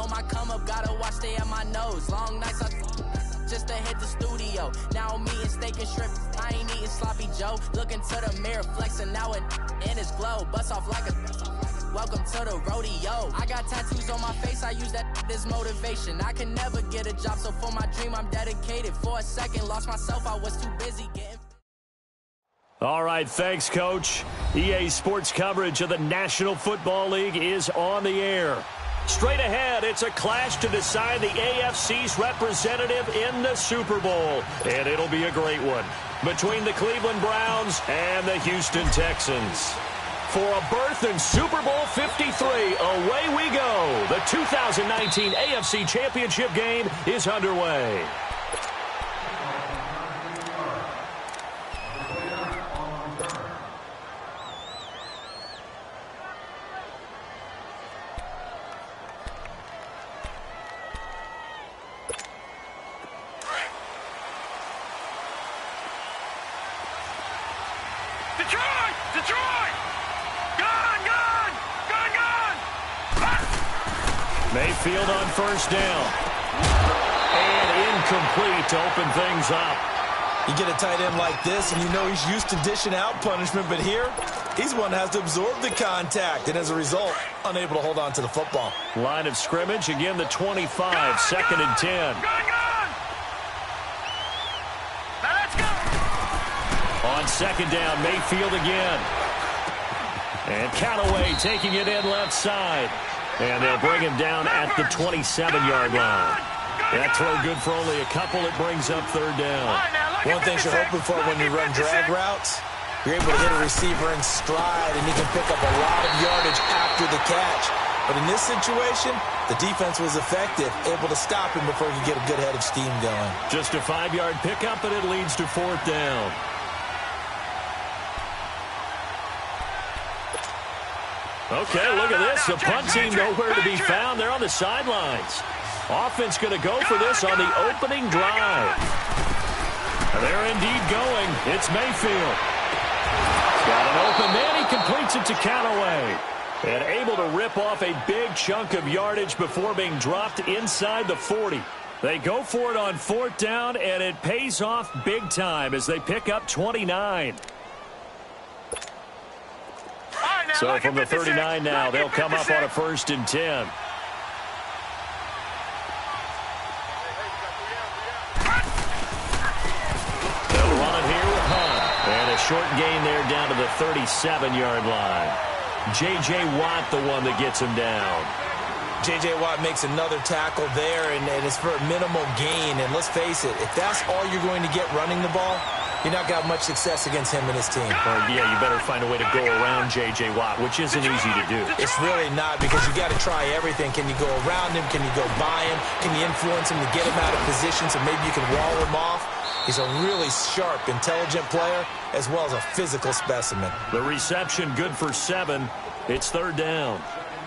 on my come up, gotta watch stay at my nose. Long nights, just to hit the studio. Now I'm eating steak and shrimp. I ain't eating sloppy Joe. Looking to the mirror, flexing now it in his glow. Bust off like a welcome to the rodeo. I got tattoos on my face, I use that as motivation. I can never get a job, so for my dream I'm dedicated. For a second, lost myself, I was too busy getting... All right, thanks, Coach. EA Sports coverage of the National Football League is on the air. Straight ahead, it's a clash to decide the AFC's representative in the Super Bowl. And it'll be a great one between the Cleveland Browns and the Houston Texans. For a berth in Super Bowl 53, away we go. The 2019 AFC Championship game is underway. Mayfield on first down. And incomplete to open things up. You get a tight end like this, and you know he's used to dishing out punishment, but here, he's one that has to absorb the contact, and as a result, unable to hold on to the football. Line of scrimmage, again the 25, second and 10. Now let's go. On second down, Mayfield again. And Callaway taking it in left side. And they'll bring him down at the 27-yard line. That throw good for only a couple. It brings up third down. One thing you're hoping for when you run drag routes, you're able to hit a receiver in stride, and he can pick up a lot of yardage after the catch. But in this situation, the defense was effective, able to stop him before he could get a good head of steam going. Just a 5-yard pickup, and it leads to fourth down. Okay, look at this. The punt team nowhere to be found. They're on the sidelines. Offense going to go for this on the opening drive. They're indeed going. It's Mayfield. He's got an open man. He completes it to Callaway. And able to rip off a big chunk of yardage before being dropped inside the 40. They go for it on fourth down, and it pays off big time as they pick up 29. So from the 39 now, they'll come up on a first and 10. They'll run it here with Hunt. And a short gain there down to the 37-yard line. J.J. Watt, the one that gets him down. J.J. Watt makes another tackle there, and it's for a minimal gain. And let's face it, if that's all you're going to get running the ball, you're not got much success against him and his team. Yeah, you better find a way to go around J.J. Watt, which isn't easy to do. It's really not, because you got to try everything. Can you go around him? Can you go by him? Can you influence him to get him out of position so maybe you can wall him off? He's a really sharp, intelligent player, as well as a physical specimen. The reception good for 7. It's third down.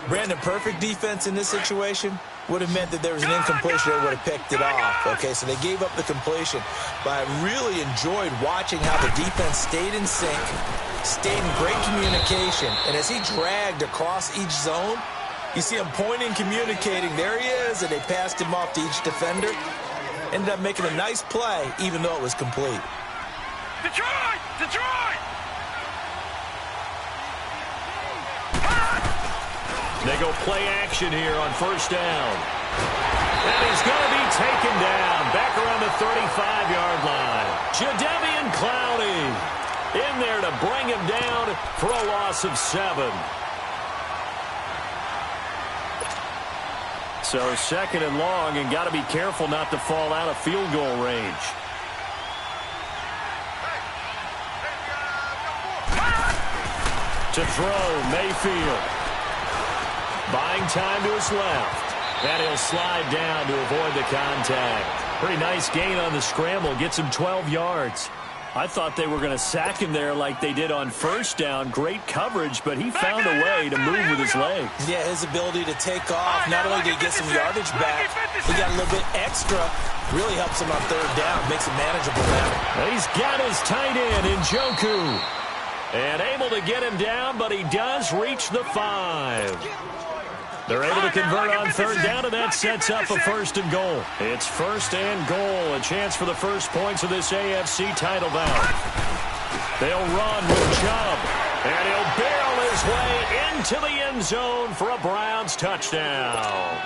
Brandon, perfect defense in this situation would have meant that there was an incompletion. They would have picked it off. Okay, so they gave up the completion. But I really enjoyed watching how the defense stayed in sync, stayed in great communication. And as he dragged across each zone, you see him pointing, communicating. There he is, and they passed him off to each defender. Ended up making a nice play, even though it was complete. Detroit! Detroit! They go play action here on first down. And he's going to be taken down back around the 35-yard line. Jadeveon Clowney in there to bring him down for a loss of 7. So second and long, and got to be careful not to fall out of field goal range. To throw, Mayfield. Buying time to his left. And he'll slide down to avoid the contact. Pretty nice gain on the scramble. Gets him 12 yards. I thought they were going to sack him there like they did on first down. Great coverage, but he found a way to move with his legs. Yeah, his ability to take off. Not only did he get some yardage back, he got a little bit extra. Really helps him on third down. Makes it manageable now. He's got his tight end in Njoku. And able to get him down, but he does reach the 5. They're able to convert on third down, and that sets up a first and goal. It's first and goal, a chance for the first points of this AFC title bout. They'll run with Chubb, and he'll barrel his way into the end zone for a Browns touchdown.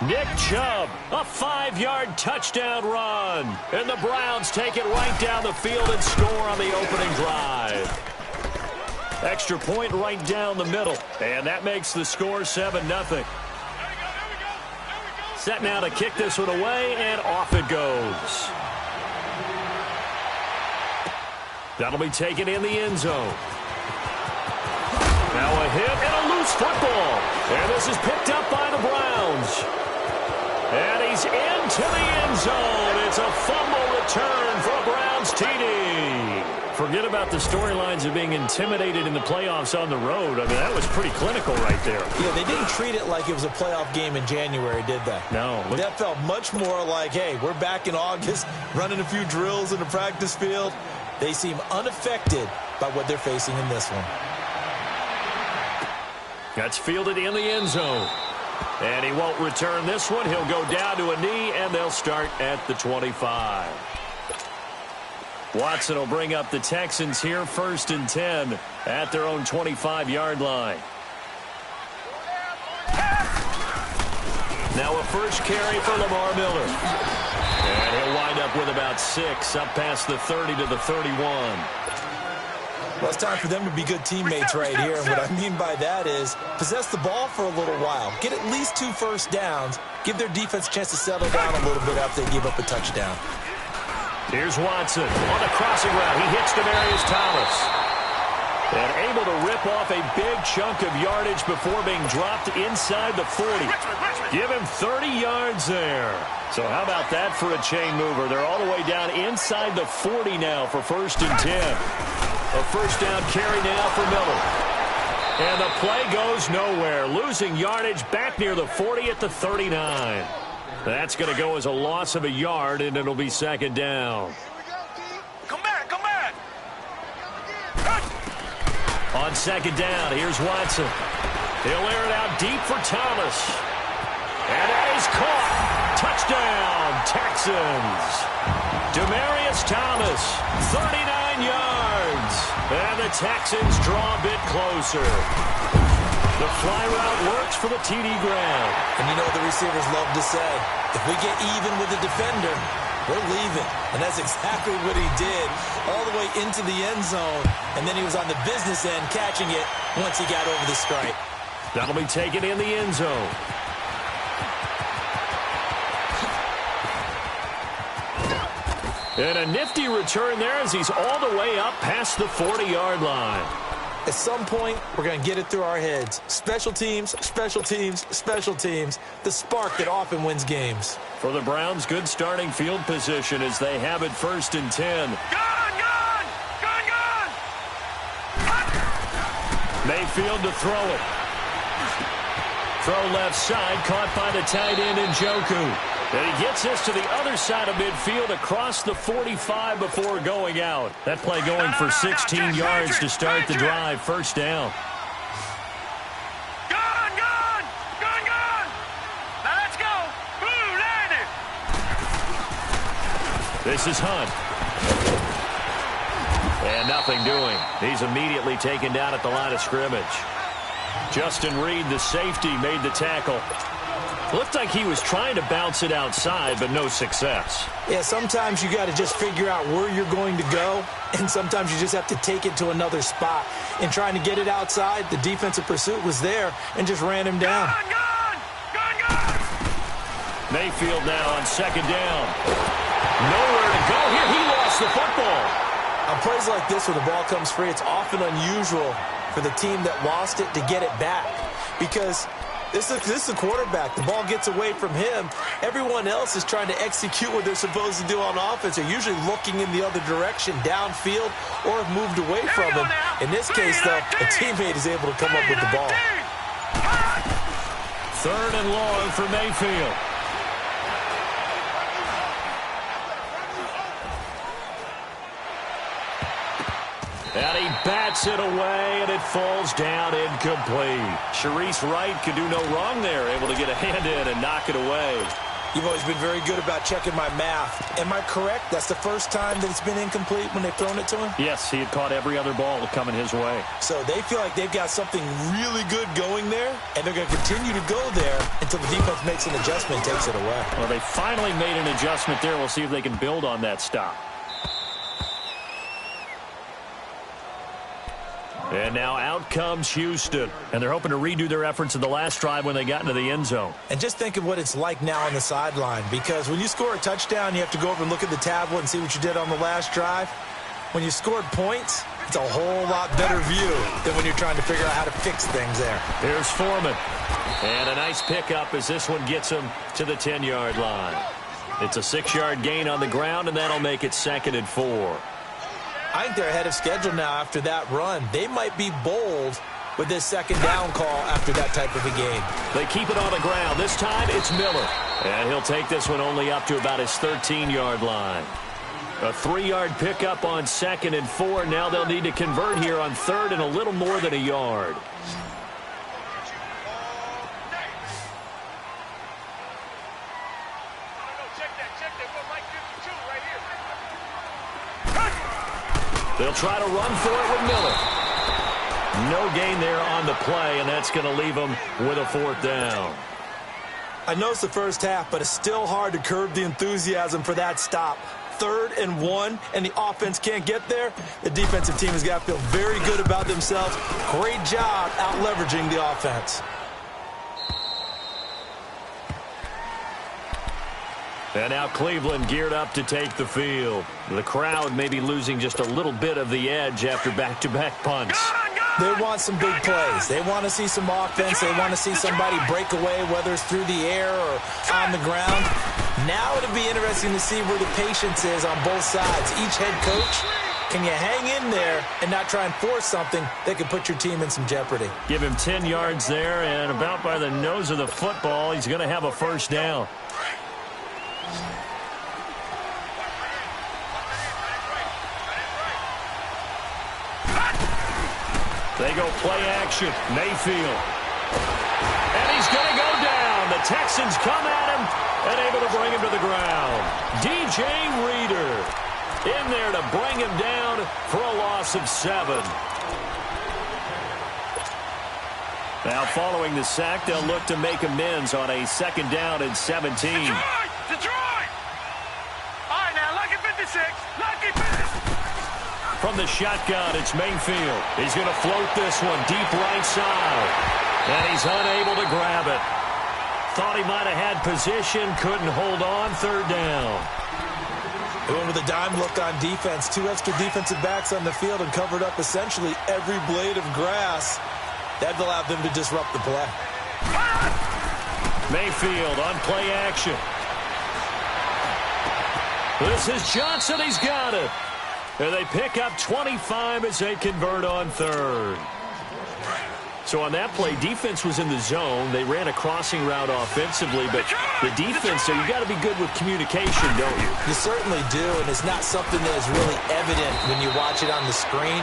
Nick Chubb, a 5-yard touchdown run, and the Browns take it right down the field and score on the opening drive. Extra point right down the middle, and that makes the score 7-0. Set now to kick this one away, and off it goes. That'll be taken in the end zone. Now a hit and a loose football, and this is picked up by the Browns. And he's into the end zone. It's a fumble return for a Browns TD. Forget about the storylines of being intimidated in the playoffs on the road. I mean, that was pretty clinical right there. Yeah, they didn't treat it like it was a playoff game in January, did they? No. That felt much more like, hey, we're back in August, running a few drills in the practice field. They seem unaffected by what they're facing in this one. That's fielded in the end zone. And he won't return this one. He'll go down to a knee, and they'll start at the 25. Watson will bring up the Texans here, first and 10 at their own 25-yard line. Now a first carry for Lamar Miller. And he'll wind up with about 6, up past the 30 to the 31. Well, it's time for them to be good teammates right here. And what I mean by that is possess the ball for a little while. Get at least 2 first downs. Give their defense a chance to settle down a little bit after they give up a touchdown. Here's Watson on the crossing route. He hits Demaryius Thomas. And able to rip off a big chunk of yardage before being dropped inside the 40. Give him 30 yards there. So how about that for a chain mover? They're all the way down inside the 40 now for first and 10. A first down carry now for Miller. And the play goes nowhere. Losing yardage back near the 40 at the 39. That's going to go as a loss of a yard, and it'll be second down. Come back, come back. On second down, here's Watson. He'll air it out deep for Thomas. And that is caught. Touchdown, Texans. Demaryius Thomas, 39 yards. And the Texans draw a bit closer. The fly route works for the TD grab. And you know what the receivers love to say? If we get even with the defender, we're leaving. And that's exactly what he did all the way into the end zone. And then he was on the business end catching it once he got over the stripe. That'll be taken in the end zone. And a nifty return there as he's all the way up past the 40-yard line. At some point, we're going to get it through our heads. Special teams, special teams, special teams. The spark that often wins games. For the Browns, good starting field position as they have it first and 10. Gone! Mayfield to throw it. Throw left side, caught by the tight end Njoku. And he gets this to the other side of midfield across the 45 before going out. That play going for 16 yards to start the drive. First down. Gone! Now let's go. Blue landed. This is Hunt. And nothing doing. He's immediately taken down at the line of scrimmage. Justin Reed, the safety, made the tackle. Looked like he was trying to bounce it outside, but no success. Yeah, sometimes you got to just figure out where you're going to go, and sometimes you just have to take it to another spot. In trying to get it outside, the defensive pursuit was there and just ran him down. Gone! Mayfield now on second down. Nowhere to go here. He lost the football. On plays like this where the ball comes free, it's often unusual for the team that lost it to get it back because this is the quarterback. The ball gets away from him. Everyone else is trying to execute what they're supposed to do on offense. They're usually looking in the other direction, downfield, or have moved away from him. In this case, though, a teammate is able to come up with the ball. Third and long for Mayfield. And he bats Knocks it away, and it falls down incomplete. Sharice Wright could do no wrong there, able to get a hand in and knock it away. You've always been very good about checking my math. Am I correct? That's the first time that it's been incomplete when they've thrown it to him? Yes, he had caught every other ball coming his way. So they feel like they've got something really good going there, and they're going to continue to go there until the defense makes an adjustment and takes it away. Well, they finally made an adjustment there. We'll see if they can build on that stop. And now out comes Houston. And they're hoping to redo their efforts in the last drive when they got into the end zone. And just think of what it's like now on the sideline, because when you score a touchdown, you have to go over and look at the tablet and see what you did on the last drive. When you scored points, it's a whole lot better view than when you're trying to figure out how to fix things there. Here's Foreman. And a nice pickup as this one gets him to the 10-yard line. It's a 6-yard gain on the ground, and that'll make it 2nd and 4. I think they're ahead of schedule now after that run. They might be bold with this 2nd down call after that type of a game. They keep it on the ground. This time it's Miller. And he'll take this one only up to about his 13-yard line. A 3-yard pickup on 2nd and 4. Now they'll need to convert here on 3rd and a little more than a yard. They'll try to run for it with Miller. No gain there on the play, and that's going to leave them with a 4th down. I know it's the first half, but it's still hard to curb the enthusiasm for that stop. 3rd and 1, and the offense can't get there. The defensive team has got to feel very good about themselves. Great job out-leveraging the offense. And now Cleveland geared up to take the field. The crowd may be losing just a little bit of the edge after back-to-back punts. They want some big plays. They want to see some offense. They want to see somebody break away, whether it's through the air or on the ground. Now it'll be interesting to see where the patience is on both sides. Each head coach, can you hang in there and not try and force something that could put your team in some jeopardy? Give him 10 yards there, and about by the nose of the football, he's going to have a 1st down. They go play action. Mayfield. And he's going to go down. The Texans come at him and able to bring him to the ground. DJ Reader in there to bring him down for a loss of 7. Now following the sack, they'll look to make amends on a 2nd down and 17. Detroit! All right, now, lucky 56. Lucky 56. From the shotgun, it's Mayfield. He's going to float this one deep right side. And he's unable to grab it. Thought he might have had position, couldn't hold on. 3rd down. They went with a dime look on defense. 2 extra defensive backs on the field and covered up essentially every blade of grass. That allowed them to disrupt the play. Mayfield on play action. This is Johnson. He's got it. And they pick up 25 as they convert on 3rd. So on that play, defense was in the zone. They ran a crossing route offensively, but the defense, so you got to be good with communication, don't you? You certainly do, and it's not something that is really evident when you watch it on the screen.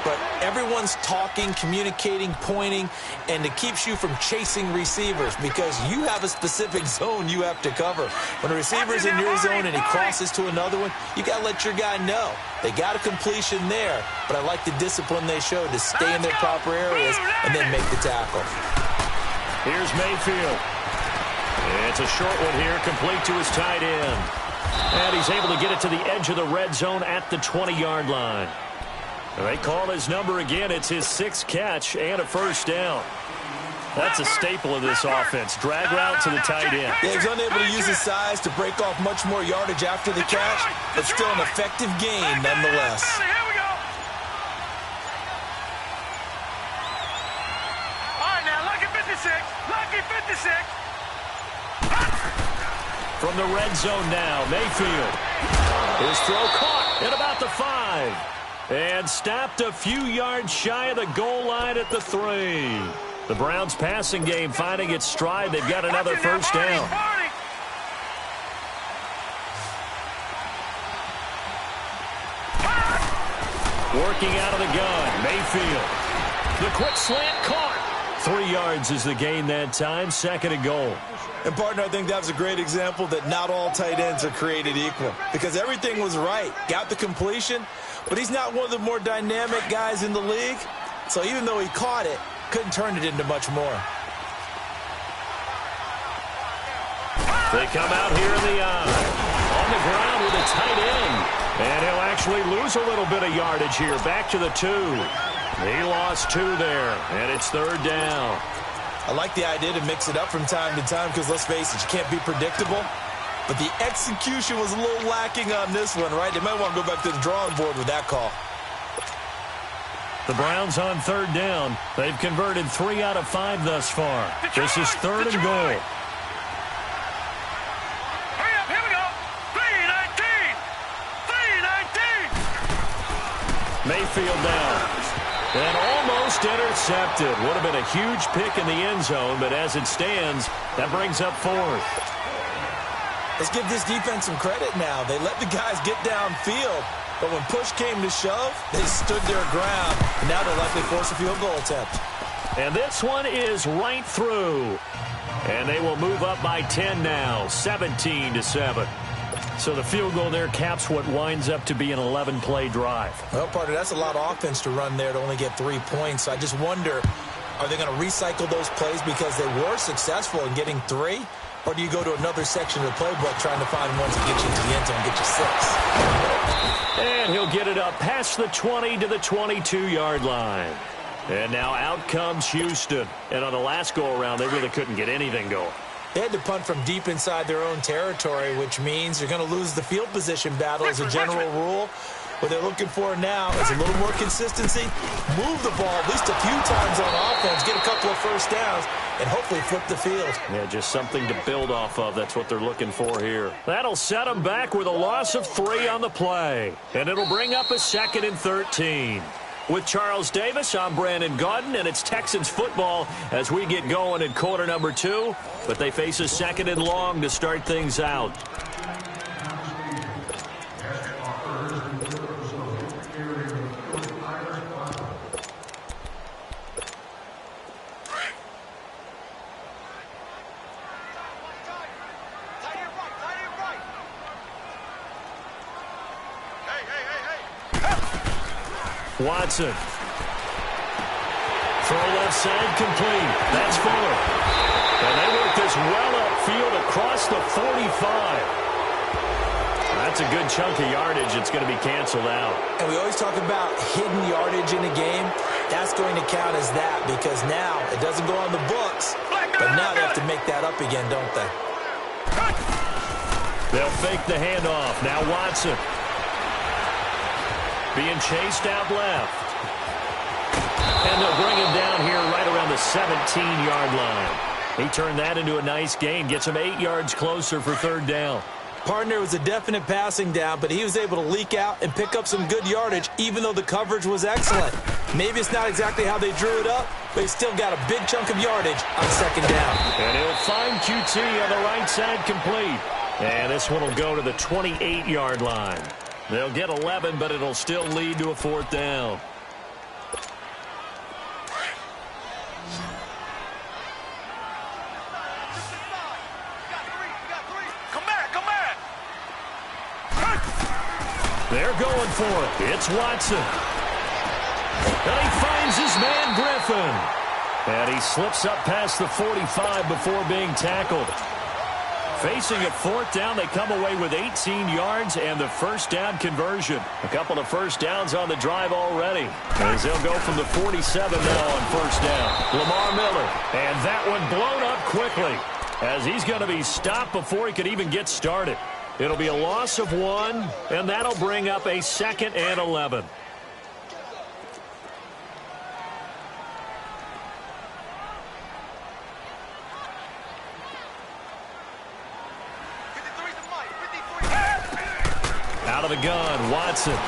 But everyone's talking, communicating, pointing, and it keeps you from chasing receivers because you have a specific zone you have to cover. When a receiver's in your zone and he crosses to another one, you got to let your guy know. They got a completion there, but I like the discipline they showed to stay in their proper areas and then make the tackle. Here's Mayfield. It's a short one here, complete to his tight end. And he's able to get it to the edge of the red zone at the 20-yard line. They call his number again. It's his 6th catch and a 1st down. That's a staple of this offense. Drag route to the tight end. Yeah, he's unable to use his size to break off much more yardage after the catch, but still an effective gain nonetheless. Here we go. All right, now, lucky 56. Lucky 56. From the red zone now, Mayfield. His throw caught at about the 5. And stopped a few yards shy of the goal line at the 3. The Browns passing game finding its stride. They've got another 1st down. Working out of the gun, Mayfield. The quick slant caught. 3 yards is the gain that time, 2nd and goal. And, partner, I think that was a great example that not all tight ends are created equal because everything was right. Got the completion, but he's not one of the more dynamic guys in the league. So even though he caught it, couldn't turn it into much more. They come out here in the eye. On the ground with a tight end. And he'll actually lose a little bit of yardage here. Back to the 2. He lost 2 there, and it's 3rd down. I like the idea to mix it up from time to time because, let's face it, you can't be predictable. But the execution was a little lacking on this one, right? They might want to go back to the drawing board with that call. The Browns on 3rd down. They've converted 3 out of 5 thus far. This is 3rd and goal. Hurry up, here we go. 3-19. 3-19. Mayfield down. And almost intercepted. Would have been a huge pick in the end zone, but as it stands, that brings up 4th. Let's give this defense some credit now. They let the guys get downfield, but when push came to shove, they stood their ground. And now they'll likely force a field goal attempt. And this one is right through. And they will move up by 10 now, 17-7. So the field goal there caps what winds up to be an 11-play drive. Well, partner, that's a lot of offense to run there to only get 3 points. So I just wonder, are they going to recycle those plays because they were successful in getting 3? Or do you go to another section of the playbook trying to find ones that get you into the end zone and get you 6? And he'll get it up past the 20 to the 22-yard line. And now out comes Houston. And on the last go-around, they really couldn't get anything going. They had to punt from deep inside their own territory, which means you're going to lose the field position battle as a general rule. What they're looking for now is a little more consistency, move the ball at least a few times on offense, get a couple of first downs, and hopefully flip the field. Yeah, just something to build off of. That's what they're looking for here. That'll set them back with a loss of 3 on the play. And it'll bring up a 2nd and 13. With Charles Davis, I'm Brandon Gaudin, and it's Texans football as we get going in quarter number 2. But they face a 2nd and long to start things out. Watson. Throw left side complete. That's Fuller. And they work this well upfield across the 45. That's a good chunk of yardage. It's going to be canceled out. And we always talk about hidden yardage in a game. That's going to count as that because now it doesn't go on the books. But now they have to make that up again, don't they? They'll fake the handoff. Now Watson. Being chased out left. And they'll bring him down here right around the 17-yard line. He turned that into a nice gain. Gets him 8 yards closer for 3rd down. Partner was a definite passing down, but he was able to leak out and pick up some good yardage, even though the coverage was excellent. Maybe it's not exactly how they drew it up, but he's still got a big chunk of yardage on 2nd down. And he'll find QT on the right side complete. And this one will go to the 28-yard line. They'll get 11, but it'll still lead to a 4th down. They're going for it. It's Watson. And he finds his man Griffin. And he slips up past the 45 before being tackled. Facing a 4th down, they come away with 18 yards and the 1st down conversion. A couple of first downs on the drive already. As they'll go from the 47 now on 1st down. Lamar Miller. And that one blown up quickly as he's going to be stopped before he could even get started. It'll be a loss of 1, and that'll bring up a 2nd and 11. Out of the gun, Watson.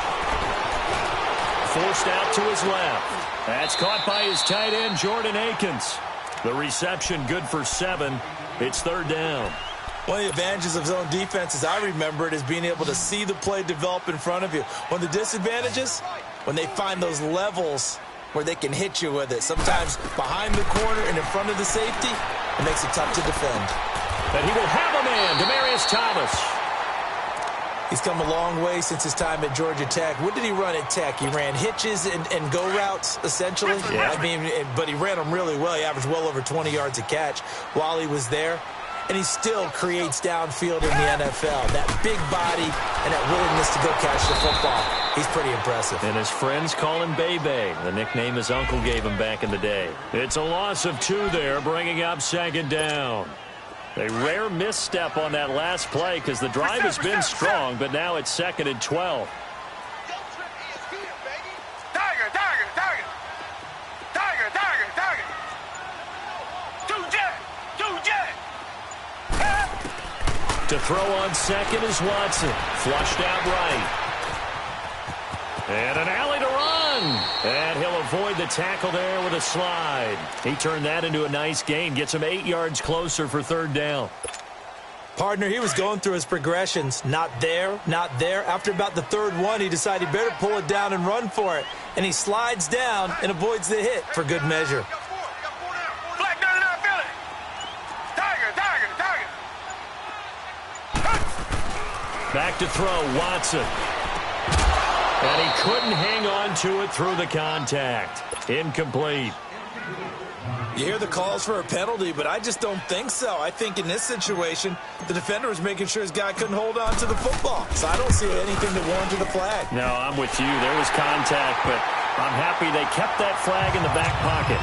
Forced out to his left. That's caught by his tight end, Jordan Akins. The reception good for 7. It's 3rd down. One of the advantages of zone defense, as I remember it, is being able to see the play develop in front of you. One of the disadvantages, when they find those levels where they can hit you with it. Sometimes behind the corner and in front of the safety, it makes it tough to defend. And he will have a man, Demaryius Thomas. He's come a long way since his time at Georgia Tech. What did he run at Tech? He ran hitches and go routes, essentially. Yeah. I mean, but he ran them really well. He averaged well over 20 yards a catch while he was there. And he still creates downfield in the NFL. That big body and that willingness to go catch the football. He's pretty impressive. And his friends call him Bebe, the nickname his uncle gave him back in the day. It's a loss of 2 there, bringing up 2nd down. A rare misstep on that last play because the drive has been strong, but now it's 2nd and 12. Tiger, tiger, tiger. Tiger, tiger, tiger. 2 jet. To throw on 2nd is Watson. Flushed out right. And an alley to run. And he'll avoid the tackle there with a slide. He turned that into a nice gain. Gets him 8 yards closer for 3rd down. Partner, he was going through his progressions. Not there, not there. After about the 3rd one, he decided he better pull it down and run for it. And he slides down and avoids the hit for good measure. Flag down in our building. Tiger, tiger, tiger. Back to throw, Watson. And he couldn't hang on to it through the contact. Incomplete. You hear the calls for a penalty, but I just don't think so. I think in this situation, the defender was making sure his guy couldn't hold on to the football. So I don't see anything that warranted a flag. No, I'm with you. There was contact, but I'm happy they kept that flag in the back pocket.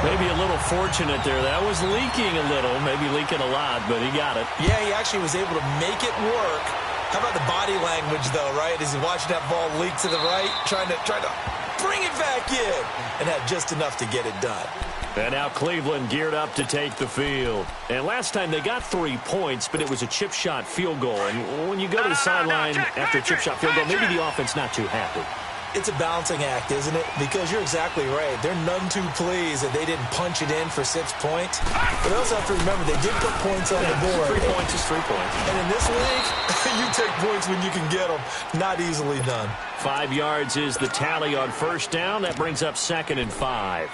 Maybe a little fortunate there. That was leaking a little, maybe leaking a lot, but he got it. Yeah, he actually was able to make it work. How about the body language, though, right? As he watched that ball leak to the right, trying to bring it back in, and had just enough to get it done. And now Cleveland geared up to take the field. And last time they got 3 points, but it was a chip shot field goal. And when you go to the sideline after a chip shot field goal, maybe the offense not too happy. It's a balancing act, isn't it? Because you're exactly right. They're none too pleased that they didn't punch it in for 6 points. But they also have to remember they did put points on the board. 3 points is 3 points. And in this league, you take points when you can get them. Not easily done. 5 yards is the tally on 1st down. That brings up 2nd and 5.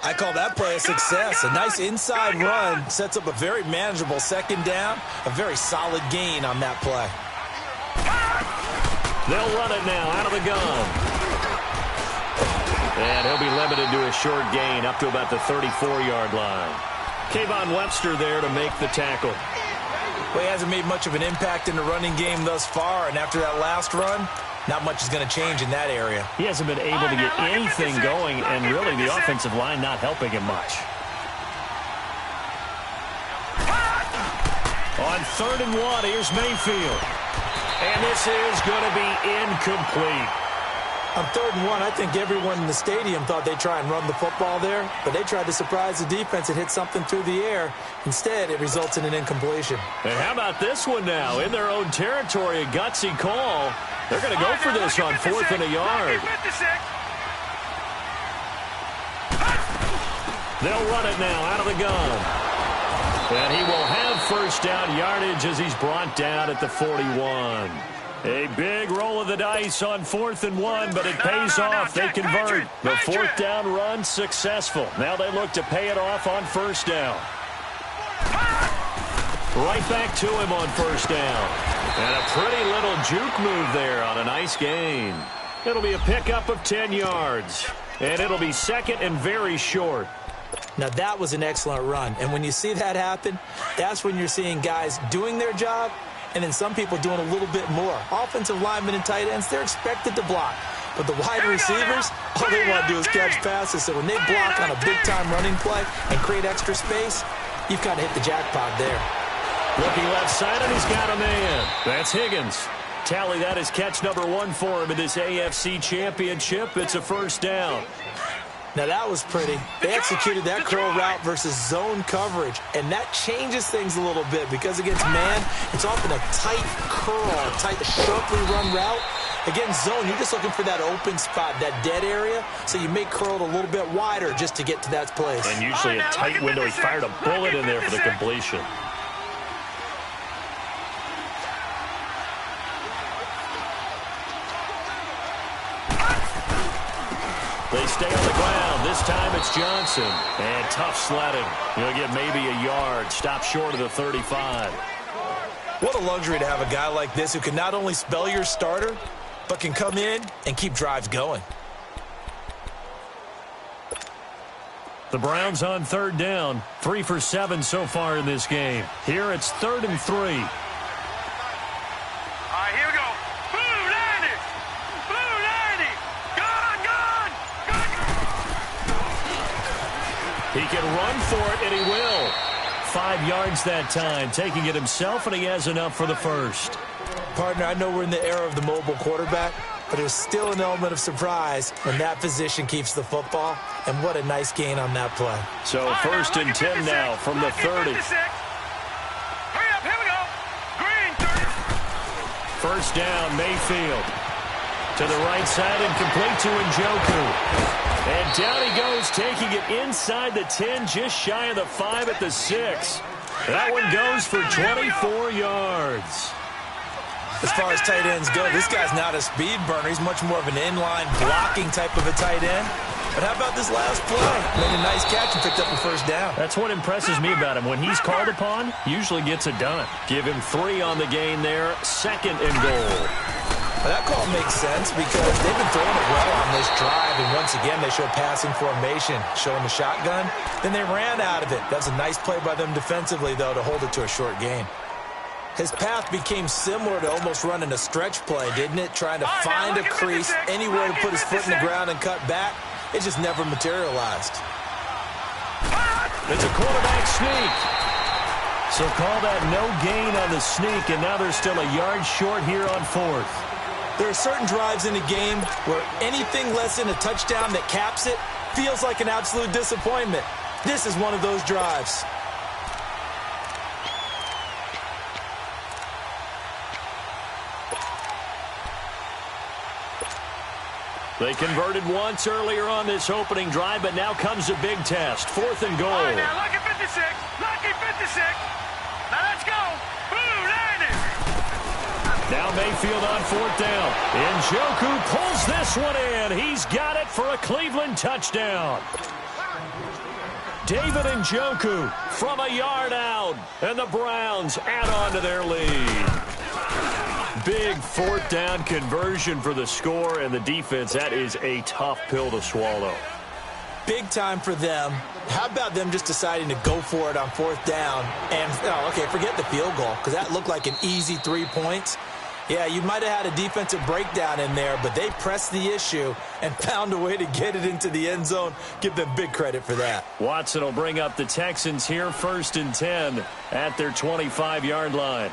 I call that play a success. A nice inside run sets up a very manageable 2nd down. A very solid gain on that play. They'll run it now out of the gun. And he'll be limited to a short gain up to about the 34-yard line. Kayvon Webster there to make the tackle. Well, he hasn't made much of an impact in the running game thus far, and after that last run, not much is going to change in that area. He hasn't been able to get anything going, and really the offensive line not helping him much. On 3rd and 1, here's Mayfield. And this is going to be incomplete. On 3rd and 1, I think everyone in the stadium thought they'd try and run the football there, but they tried to surprise the defense and hit something through the air. Instead, it results in an incompletion. And how about this one now? In their own territory, a gutsy call. They're going to go for this on 4th and a yard. They'll run it now out of the gun. And he will have 1st down yardage as he's brought down at the 41. A big roll of the dice on 4th and 1, but it pays off. They convert. The 4th down run successful. Now they look to pay it off on 1st down. Right back to him on 1st down. And a pretty little juke move there on a nice gain. It'll be a pickup of 10 yards. And it'll be 2nd and very short. Now, that was an excellent run. And when you see that happen, that's when you're seeing guys doing their job and then some people doing a little bit more. Offensive linemen and tight ends, they're expected to block. But the wide receivers, all they want to do is catch passes. So when they block on a big-time running play and create extra space, you've kind of hit the jackpot there. Looking left side, and he's got a man. That's Higgins. Tally that as catch number 1 for him in this AFC Championship. It's a 1st down. Now, that was pretty. They executed that curl route versus zone coverage, and that changes things a little bit because against man, it's often a tight curl, a tight, sharply run route. Against zone, you're just looking for that open spot, that dead area, so you make curl a little bit wider just to get to that place. And usually a tight window. He fired a bullet in there for the completion. They stay on the ground. This time it's Johnson. And tough sledding. He'll get maybe a yard. Stop short of the 35. What a luxury to have a guy like this who can not only spell your starter, but can come in and keep drives going. The Browns on third down. 3 for 7 so far in this game. Here it's 3rd and 3. All right, here we go. Blue 90. Blue 90. Gun. He can run for it, and he will. 5 yards that time, taking it himself, and he has enough for the first. Partner, I know we're in the era of the mobile quarterback, but there's still an element of surprise when that position keeps the football, and what a nice gain on that play. So first and 10 now from the 30. Hurry up, here we go. Green 30. First down, Mayfield. To the right side and complete to Njoku. And down he goes, taking it inside the 10, just shy of the 5 at the 6. That one goes for 24 yards. As far as tight ends go, this guy's not a speed burner. He's much more of an inline blocking type of a tight end. But how about this last play? Made a nice catch and picked up a first down. That's what impresses me about him. When he's called upon, usually gets it done. Give him 3 on the gain there. 2nd and goal. Well, that call makes sense because they've been throwing it well on this drive. And once again, they show passing formation, showing the shotgun. Then they ran out of it. That's a nice play by them defensively, though, to hold it to a short gain. His path became similar to almost running a stretch play, didn't it? Trying to find a crease, anywhere to put his foot in the ground and cut back. It just never materialized. It's a quarterback sneak. So call that no gain on the sneak, and now they're still a yard short here on 4th. There are certain drives in a game where anything less than a touchdown that caps it feels like an absolute disappointment. This is one of those drives. They converted once earlier on this opening drive, but now comes a big test. 4th and goal. All right, now, lucky 56. Lucky 56. Now, let's go. Blue 90. Now Mayfield on 4th down. Njoku pulls this one in. He's got it for a Cleveland touchdown. David Njoku from a yard out. And the Browns add on to their lead. Big 4th down conversion for the score, and the defense, that is a tough pill to swallow. Big time for them. How about them just deciding to go for it on 4th down? And, okay, forget the field goal, because that looked like an easy 3 points. Yeah, you might have had a defensive breakdown in there, but they pressed the issue and found a way to get it into the end zone. Give them big credit for that. Watson will bring up the Texans here, 1st and 10 at their 25-yard line.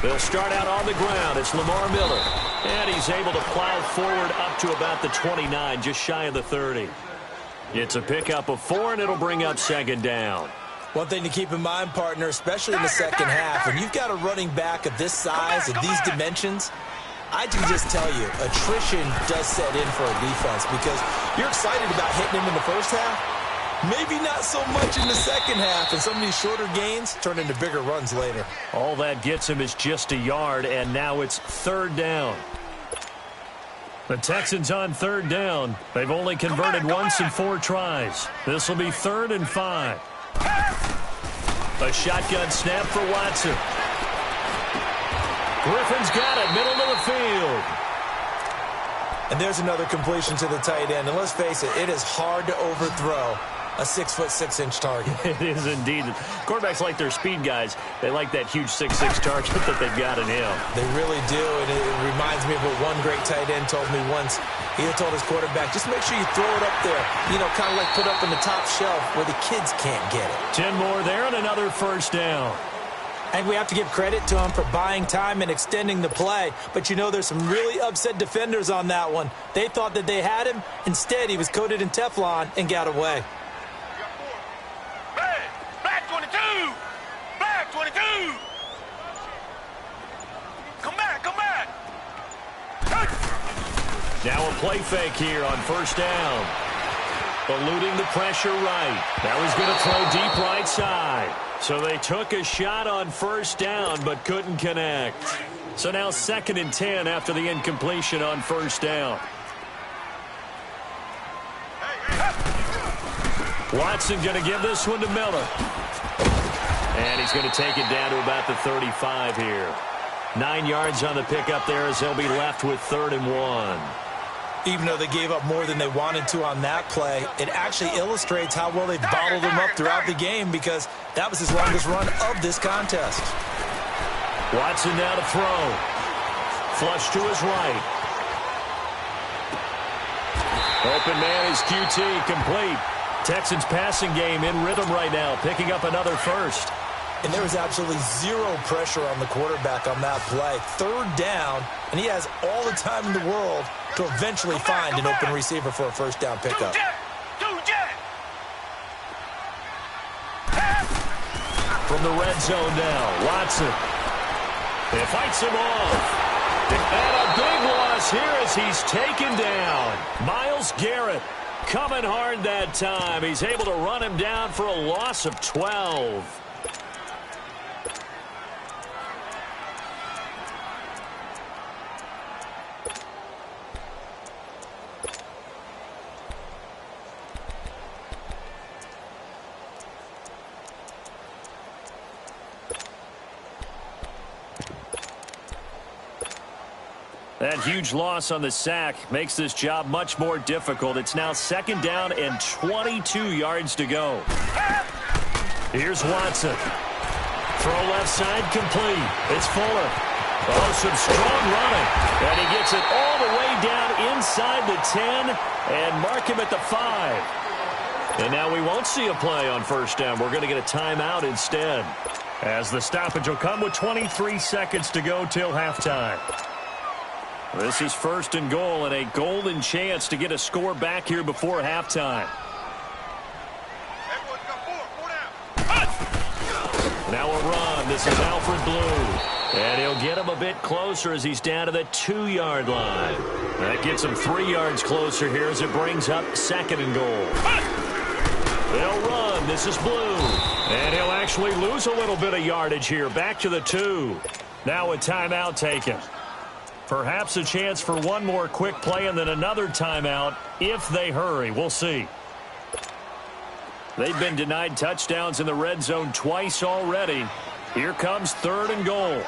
They'll start out on the ground. It's Lamar Miller. And he's able to plow forward up to about the 29, just shy of the 30. It's a pickup of 4, and it'll bring up 2nd down. One thing to keep in mind, partner, especially in the second half, when you've got a running back of this size, of these dimensions, I can just tell you, attrition does set in for a defense because you're excited about hitting him in the first half. Maybe not so much in the second half, and some of these shorter gains turn into bigger runs later. All that gets him is just a yard, and now it's 3rd down. The Texans on 3rd down. They've only converted once in 4 tries. This will be 3rd and 5. A shotgun snap for Watson. Griffin's got it, middle of the field. And there's another completion to the tight end. And let's face it, it is hard to overthrow a 6'6" target. It is indeed. Quarterbacks like their speed guys. They like that huge 6'6" target that they've got in him. They really do, and it reminds me of what one great tight end told me once. He had told his quarterback, just make sure you throw it up there, kind of like put up in the top shelf where the kids can't get it. 10 more there and another 1st down. And we have to give credit to him for buying time and extending the play. But there's some really upset defenders on that one. They thought that they had him. Instead, he was coated in Teflon and got away. Black 22! Black 22! Come back! Now a play fake here on 1st down. Eluding the pressure right. Now he's going to throw deep right side. So they took a shot on first down but couldn't connect. So now 2nd and 10 after the incompletion on first down. Watson going to give this one to Miller. And he's going to take it down to about the 35 here. 9 yards on the pickup there as they'll be left with 3rd and 1. Even though they gave up more than they wanted to on that play, it actually illustrates how well they've bottled him up throughout the game because that was his longest run of this contest. Watson now to throw. Flush to his right. Open man is QT, complete. Texans passing game in rhythm right now, picking up another first. And there was absolutely zero pressure on the quarterback on that play. 3rd down, and he has all the time in the world to eventually find an open receiver for a first down pickup. From the red zone now, Watson. It fights him off. And a big loss here as he's taken down. Myles Garrett coming hard that time. He's able to run him down for a loss of 12. That huge loss on the sack makes this job much more difficult. It's now 2nd down and 22 yards to go. Here's Watson. Throw left side complete. It's Fuller. Oh, some strong running. And he gets it all the way down inside the 10 and mark him at the 5. And now we won't see a play on first down. We're going to get a timeout instead, as the stoppage will come with 23 seconds to go till halftime. This is 1st and goal and a golden chance to get a score back here before halftime. Now a run. This is Alfred Blue. And he'll get him a bit closer as he's down to the 2-yard line. That gets him 3 yards closer here as it brings up 2nd and goal. They'll run. This is Blue. And he'll actually lose a little bit of yardage here. Back to the 2. Now a timeout taken. Perhaps a chance for one more quick play and then another timeout if they hurry. We'll see. They've been denied touchdowns in the red zone twice already. Here comes 3rd and goal.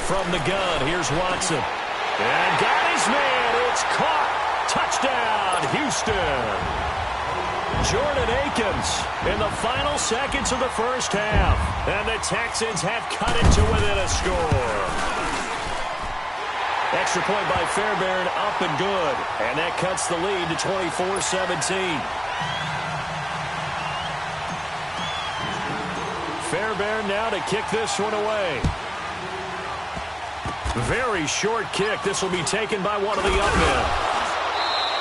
From the gun, here's Watson. And got his man. It's caught. Touchdown, Houston. Jordan Akins in the final seconds of the first half. And the Texans have cut it to within a score. Extra point by Fairbairn, up and good. And that cuts the lead to 24-17. Fairbairn now to kick this one away. Very short kick. This will be taken by one of the up men.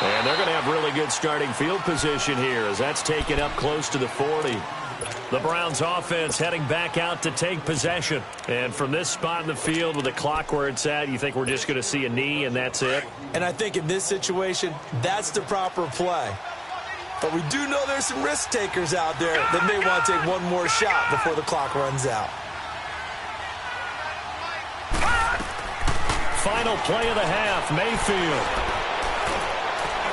And they're going to have really good starting field position here as that's taken up close to the 40. The Browns offense heading back out to take possession. And from this spot in the field with the clock where it's at, you think we're just going to see a knee and that's it? And I think in this situation, that's the proper play. But we do know there's some risk takers out there that may want to take one more shot before the clock runs out. Final play of the half, Mayfield.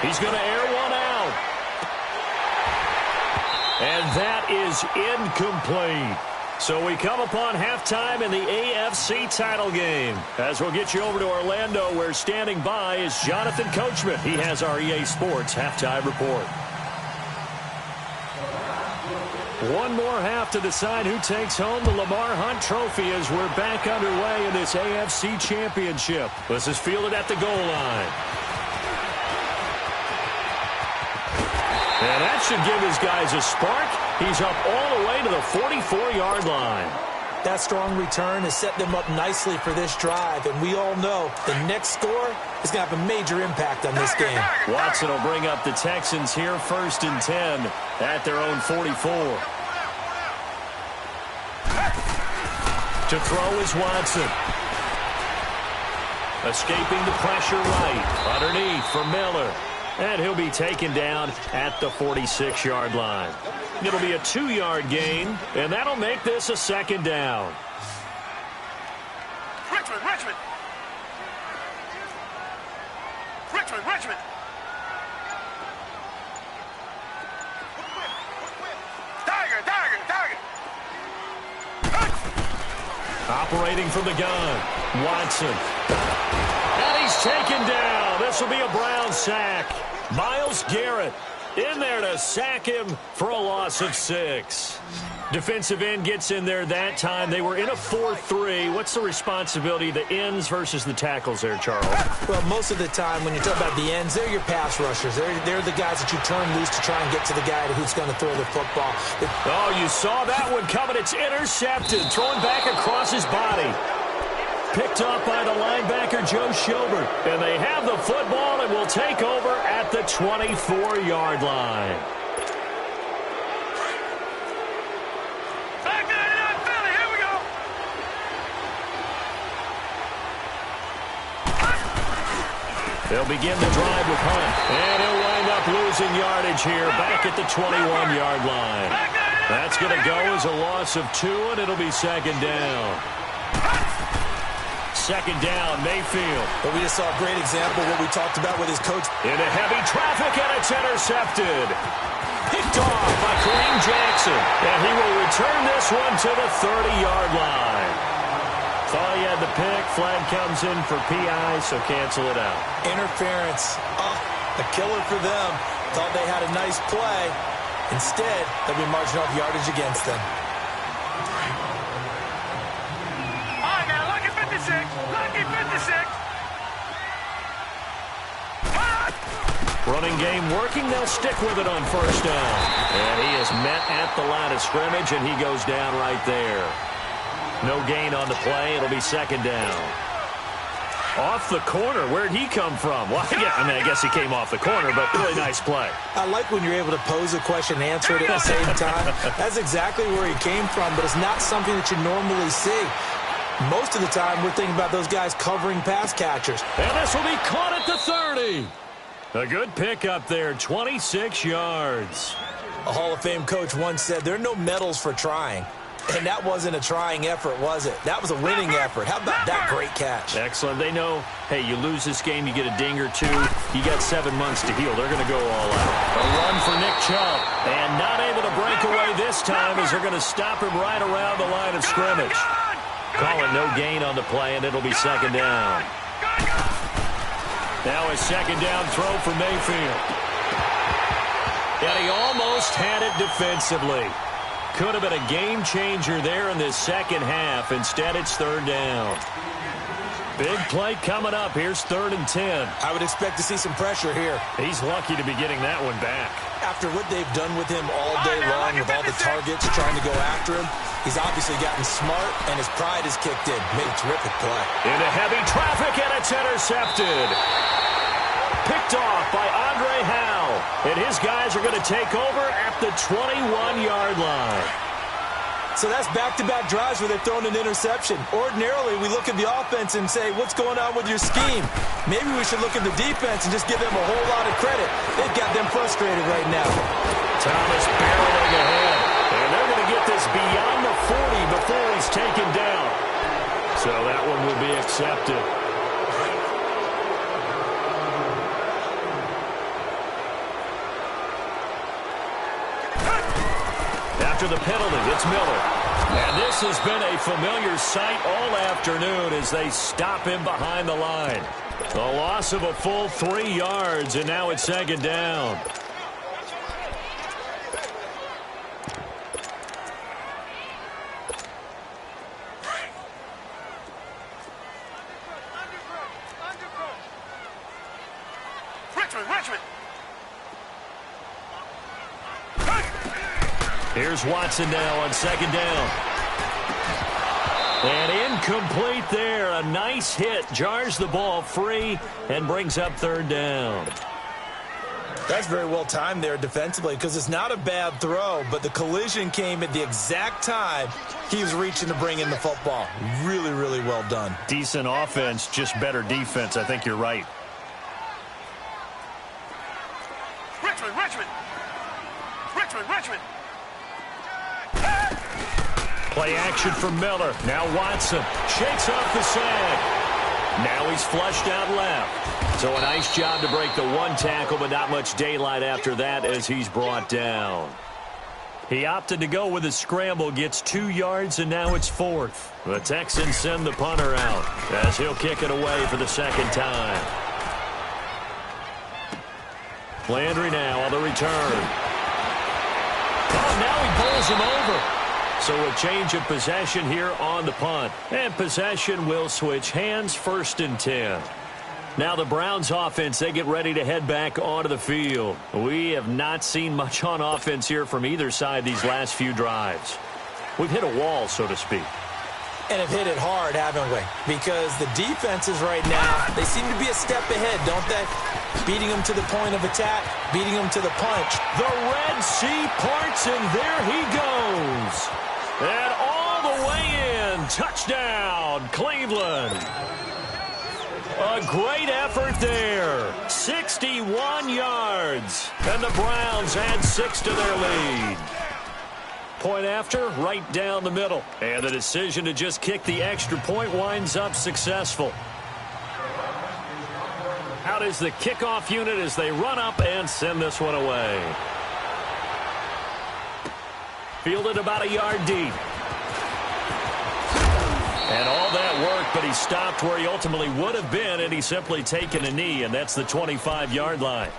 He's going to air one out. And that is incomplete. So we come upon halftime in the AFC title game. As we'll get you over to Orlando, where standing by is Jonathan Coachman. He has our EA Sports halftime report. One more half to decide who takes home the Lamar Hunt Trophy as we're back underway in this AFC Championship. This is fielded at the goal line. And that should give his guys a spark. He's up all the way to the 44-yard line. That strong return has set them up nicely for this drive, and we all know the next score is going to have a major impact on this game. Watson will bring up the Texans here 1st and 10 at their own 44. To throw is Watson. Escaping the pressure right. Underneath for Miller. And he'll be taken down at the 46-yard line. It'll be a 2-yard gain, and that'll make this a second down. Richmond. Tiger. Operating from the gun, Watson. And he's taken down. This will be a Brown sack. Myles Garrett in there to sack him for a loss of 6. Defensive end gets in there that time. They were in a 4-3. What's the responsibility of the ends versus the tackles there, Charles? Well, most of the time when you talk about the ends, they're your pass rushers. They're the guys that you turn loose to try and get to the guy who's going to throw the football. Oh, you saw that one coming. It's intercepted. Thrown back across his body. Picked up by the linebacker, Joe Schobert. And they have the football and will take over at the 24-yard line. They'll begin the drive with Hunt. And he'll wind up losing yardage here back at the 21-yard line. That's going to go as a loss of 2, and it'll be second down. Second down, Mayfield. But we just saw a great example of what we talked about with his coach. Into heavy traffic, and it's intercepted. Picked off by Kareem Jackson. And he will return this one to the 30-yard line. Thought he had the pick. Flag comes in for PI, so cancel it out. Interference. Oh, a killer for them. Thought they had a nice play. Instead, they'll be marching off yardage against them. I got a lucky 56. Lucky 56. Running game working. They'll stick with it on first down. And he is met at the line of scrimmage, and he goes down right there. No gain on the play. It'll be second down. Off the corner. Where'd he come from? Well, I guess he came off the corner, but really nice play. I like when you're able to pose a question and answer it at the same time. That's exactly where he came from, but it's not something that you normally see. Most of the time, we're thinking about those guys covering pass catchers. And this will be caught at the 30. A good pick up there, 26 yards. A Hall of Fame coach once said, there are no medals for trying. And that wasn't a trying effort, was it? That was a winning effort. How about that great catch? Excellent. They know, hey, you lose this game, you get a ding or 2. You got 7 months to heal. They're going to go all out. A run for Nick Chubb. And not able to break away this time as they're going to stop him right around the line of scrimmage. Calling no gain on the play, and it'll be second down. Now a second down throw for Mayfield. And he almost had it defensively. Could have been a game changer there in this second half. Instead, it's third down. Big play coming up. Here's 3rd and 10. I would expect to see some pressure here. He's lucky to be getting that one back. After what they've done with him all day long with all the targets trying to go after him, he's obviously gotten smart, and his pride has kicked in. Made a terrific play. Into heavy traffic, and it's intercepted. Picked off by Andre Howell. And his guys are going to take over at the 21-yard line. So that's back-to-back drives where they've thrown an interception. Ordinarily, we look at the offense and say, what's going on with your scheme? Maybe we should look at the defense and just give them a whole lot of credit. They've got them frustrated right now. Thomas barreling ahead. And they're going to get this beyond the 40 before he's taken down. So that one will be accepted. After the penalty, it's Miller. And this has been a familiar sight all afternoon as they stop him behind the line. A loss of a full 3 yards, and now it's second down. Richmond. Here's Watson now on second down. And incomplete there. A nice hit. Jars the ball free and brings up third down. That's very well timed there defensively because it's not a bad throw, but the collision came at the exact time he was reaching to bring in the football. Really, really well done. Decent offense, just better defense. I think you're right. Richmond. Play action from Miller. Now Watson shakes off the sag. Now he's flushed out left. So a nice job to break the one tackle, but not much daylight after that as he's brought down. He opted to go with a scramble, gets 2 yards, and now it's 4th. The Texans send the punter out as he'll kick it away for the second time. Landry now on the return. Oh, now he bowls him over. So a change of possession here on the punt. And possession will switch hands, 1st and 10. Now the Browns offense, they get ready to head back onto the field. We have not seen much on offense here from either side these last few drives. We've hit a wall, so to speak. And have hit it hard, haven't we? Because the defenses right now, they seem to be a step ahead, don't they? Beating them to the point of attack, beating them to the punch. The Red Sea parts, and there he goes. And all the way in. Touchdown, Cleveland. A great effort there. 61 yards. And the Browns add 6 to their lead. Point after, right down the middle. And the decision to just kick the extra point winds up successful. Out is the kickoff unit as they run up and send this one away. Fielded about a yard deep. And all that work, but he stopped where he ultimately would have been, and he's simply taken a knee, and that's the 25-yard line.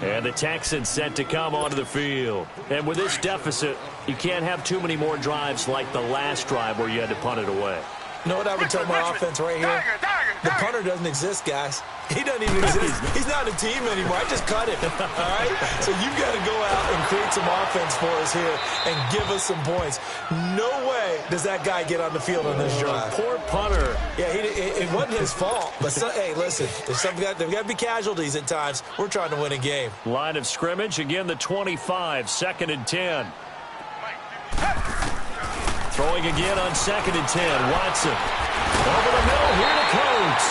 And the Texans set to come onto the field. And with this deficit, you can't have too many more drives like the last drive where you had to punt it away. You know what I would tell my offense right here? The punter doesn't exist, guys. He doesn't even exist. He's not a team anymore. I just cut him. All right? So you've got to go out and create some offense for us here and give us some points. No way does that guy get on the field on this drive. Poor punter. Yeah, it wasn't his fault. But, hey, listen, there's got to be casualties at times. We're trying to win a game. Line of scrimmage, again, the 25, 2nd and 10. Throwing again on 2nd and 10. Watson. Over the middle, here to Coates.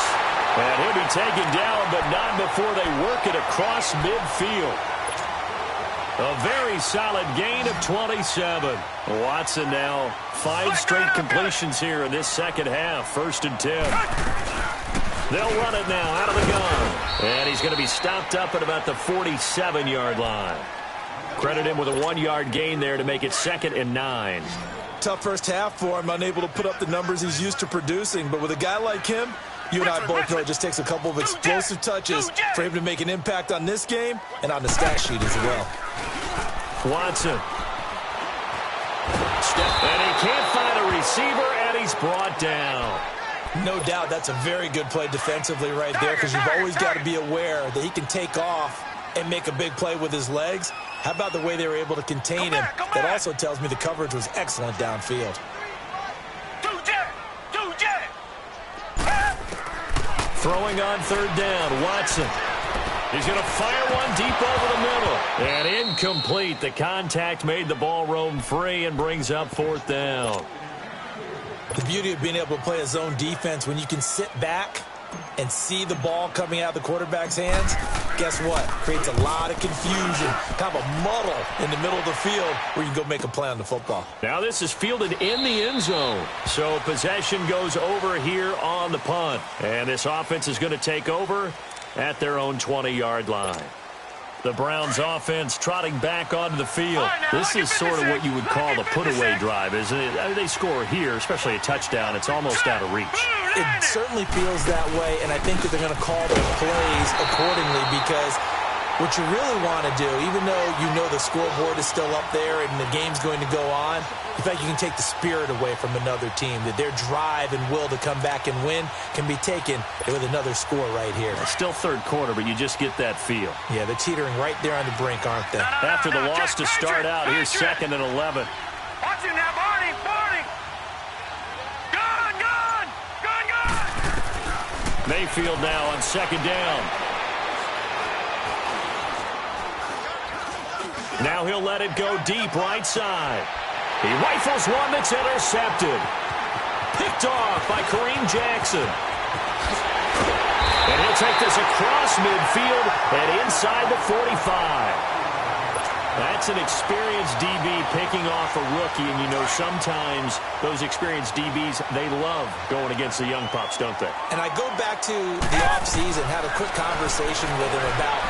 And he'll be taken down, but not before they work it across midfield. A very solid gain of 27. Watson now 5 straight completions here in this second half. 1st and 10. They'll run it now out of the gun. And he's going to be stopped up at about the 47-yard line. Credit him with a 1-yard gain there to make it 2nd and 9. Tough first half for him, unable to put up the numbers he's used to producing. But with a guy like him, you and I both know it just takes a couple of explosive touches for him to make an impact on this game and on the stat sheet as well. Watson. And he can't find a receiver, and he's brought down. No doubt that's a very good play defensively right there, because you've always got to be aware that he can take off and make a big play with his legs. How about the way they were able to contain him? That also tells me the coverage was excellent downfield. Throwing on 3rd down, Watson. He's going to fire one deep over the middle. And incomplete. The contact made the ball roam free and brings up 4th down. The beauty of being able to play a zone defense when you can sit back and see the ball coming out of the quarterback's hands, guess what? Creates a lot of confusion, kind of a muddle in the middle of the field where you can go make a play on the football. Now this is fielded in the end zone. So possession goes over here on the punt. And this offense is going to take over at their own 20-yard line. The Browns offense trotting back onto the field. This is sort of what you would call the put-away drive, isn't it? I mean, they score here, especially a touchdown. It's almost out of reach. It certainly feels that way, and I think that they're going to call their plays accordingly, because what you really want to do, even though you know the scoreboard is still up there and the game's going to go on, in fact, you can take the spirit away from another team, that their drive and will to come back and win can be taken with another score right here. It's still 3rd quarter, but you just get that feel. Yeah, they're teetering right there on the brink, aren't they? After the loss to start out, here's 2nd and 11. Watch it now, Barney. Gone. Mayfield now on 2nd down. Now he'll let it go deep right side. He rifles one that's intercepted. Picked off by Kareem Jackson. And he'll take this across midfield and inside the 45. That's an experienced DB picking off a rookie, and you know sometimes those experienced DBs, they love going against the young pups, don't they? And I go back to the offseason, had a quick conversation with him about,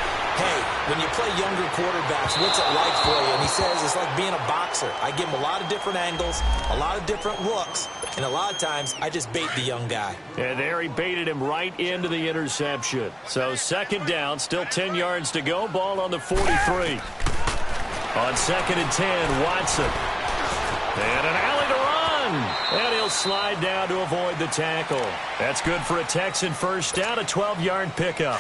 hey, when you play younger quarterbacks, what's it like for you? And he says it's like being a boxer. I give him a lot of different angles, a lot of different looks, and a lot of times I just bait the young guy. And there he baited him right into the interception. So second down, still 10 yards to go, ball on the 43. On 2nd and 10, Watson. And an alley to run. And he'll slide down to avoid the tackle. That's good for a Texan first down, a 12-yard pickup.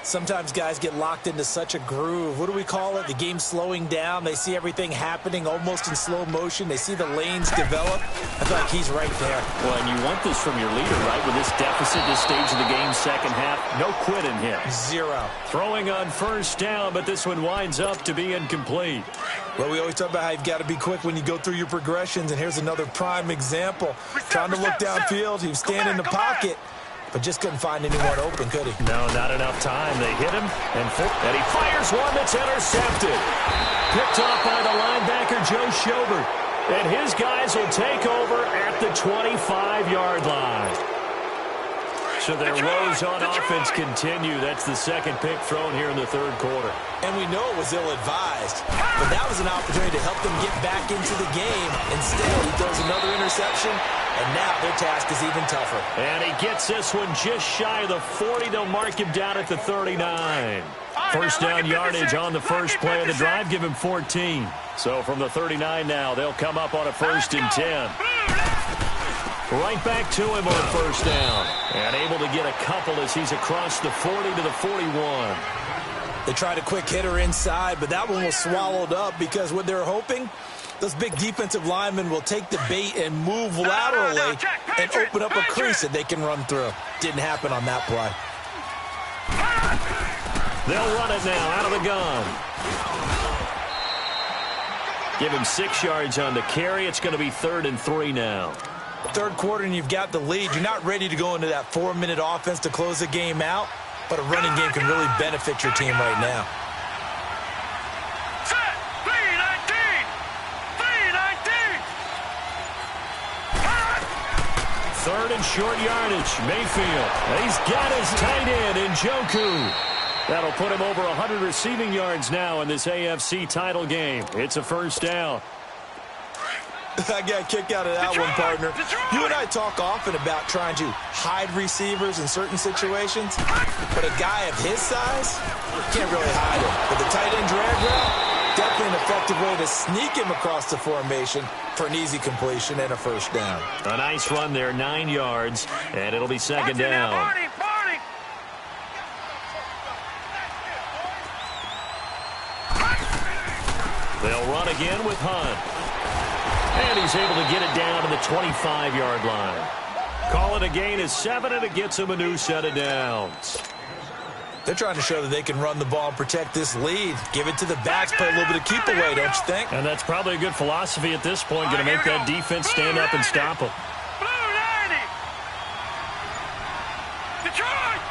Sometimes guys get locked into such a groove. What do we call it? The game slowing down. They see everything happening almost in slow motion. They see the lanes develop. I feel like he's right there. Well, and you want this from your leader, right? With this deficit, this stage of the game, second half, no quitting him. Zero. Throwing on first down, but this one winds up to be incomplete. Well, we always talk about how you've got to be quick when you go through your progressions, and here's another prime example. Trying to look downfield, he was standing in the pocket, but just couldn't find anyone open, could he? No, not enough time. They hit him, and he fires one that's intercepted. Picked off by the linebacker, Joe Schobert. And his guys will take over at the 25-yard line. So their woes on offense continue. That's the second pick thrown here in the third quarter. And we know it was ill-advised, but that was an opportunity to help them get back into the game. Instead, he throws another interception, and now their task is even tougher. And he gets this one just shy of the 40. They'll mark him down at the 39. First down yardage on the first play of the drive. Give him 14. So from the 39 now, they'll come up on a 1st and 10. Right back to him on first down. And able to get a couple as he's across the 40 to the 41. They tried a quick hitter inside, but that one was swallowed up because what they're hoping, those big defensive linemen will take the bait and move laterally and open up a crease that they can run through. Didn't happen on that play. They'll run it now out of the gun. Give him 6 yards on the carry. It's going to be 3rd and 3 now. Third quarter and you've got the lead. You're not ready to go into that 4-minute offense to close the game out, but a running game can really benefit your team right now. Set. 3-19. 3-19. 3rd and short yardage. Mayfield. He's got his tight end in Njoku. That'll put him over 100 receiving yards now in this AFC title game. It's a first down. I got a kick out of that one, partner. You and I talk often about trying to hide receivers in certain situations, but a guy of his size can't really hide him. But the tight end drag route, definitely an effective way to sneak him across the formation for an easy completion and a first down. A nice run there, 9 yards, and it'll be second down. They'll run again with Hunt. And he's able to get it down to the 25-yard line. Call it a gain of 7, and it gets him a new set of downs. They're trying to show that they can run the ball and protect this lead. Give it to the backs, play a little bit of keep away, don't you think? And that's probably a good philosophy at this point, going to make that defense stand up and stop them. Blue 90. Detroit.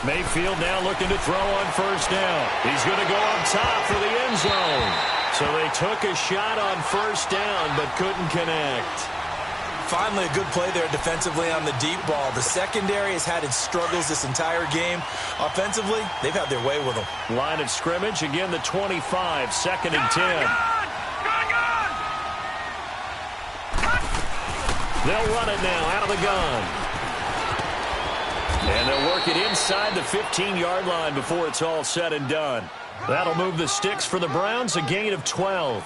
Mayfield now looking to throw on first down. He's going to go up top for the end zone. So they took a shot on first down, but couldn't connect. Finally, a good play there defensively on the deep ball. The secondary has had its struggles this entire game. Offensively, they've had their way with them. Line of scrimmage, again the 25, 2nd and 10. They'll run it now out of the gun. And they'll work it inside the 15-yard line before it's all said and done. That'll move the sticks for the Browns, a gain of 12.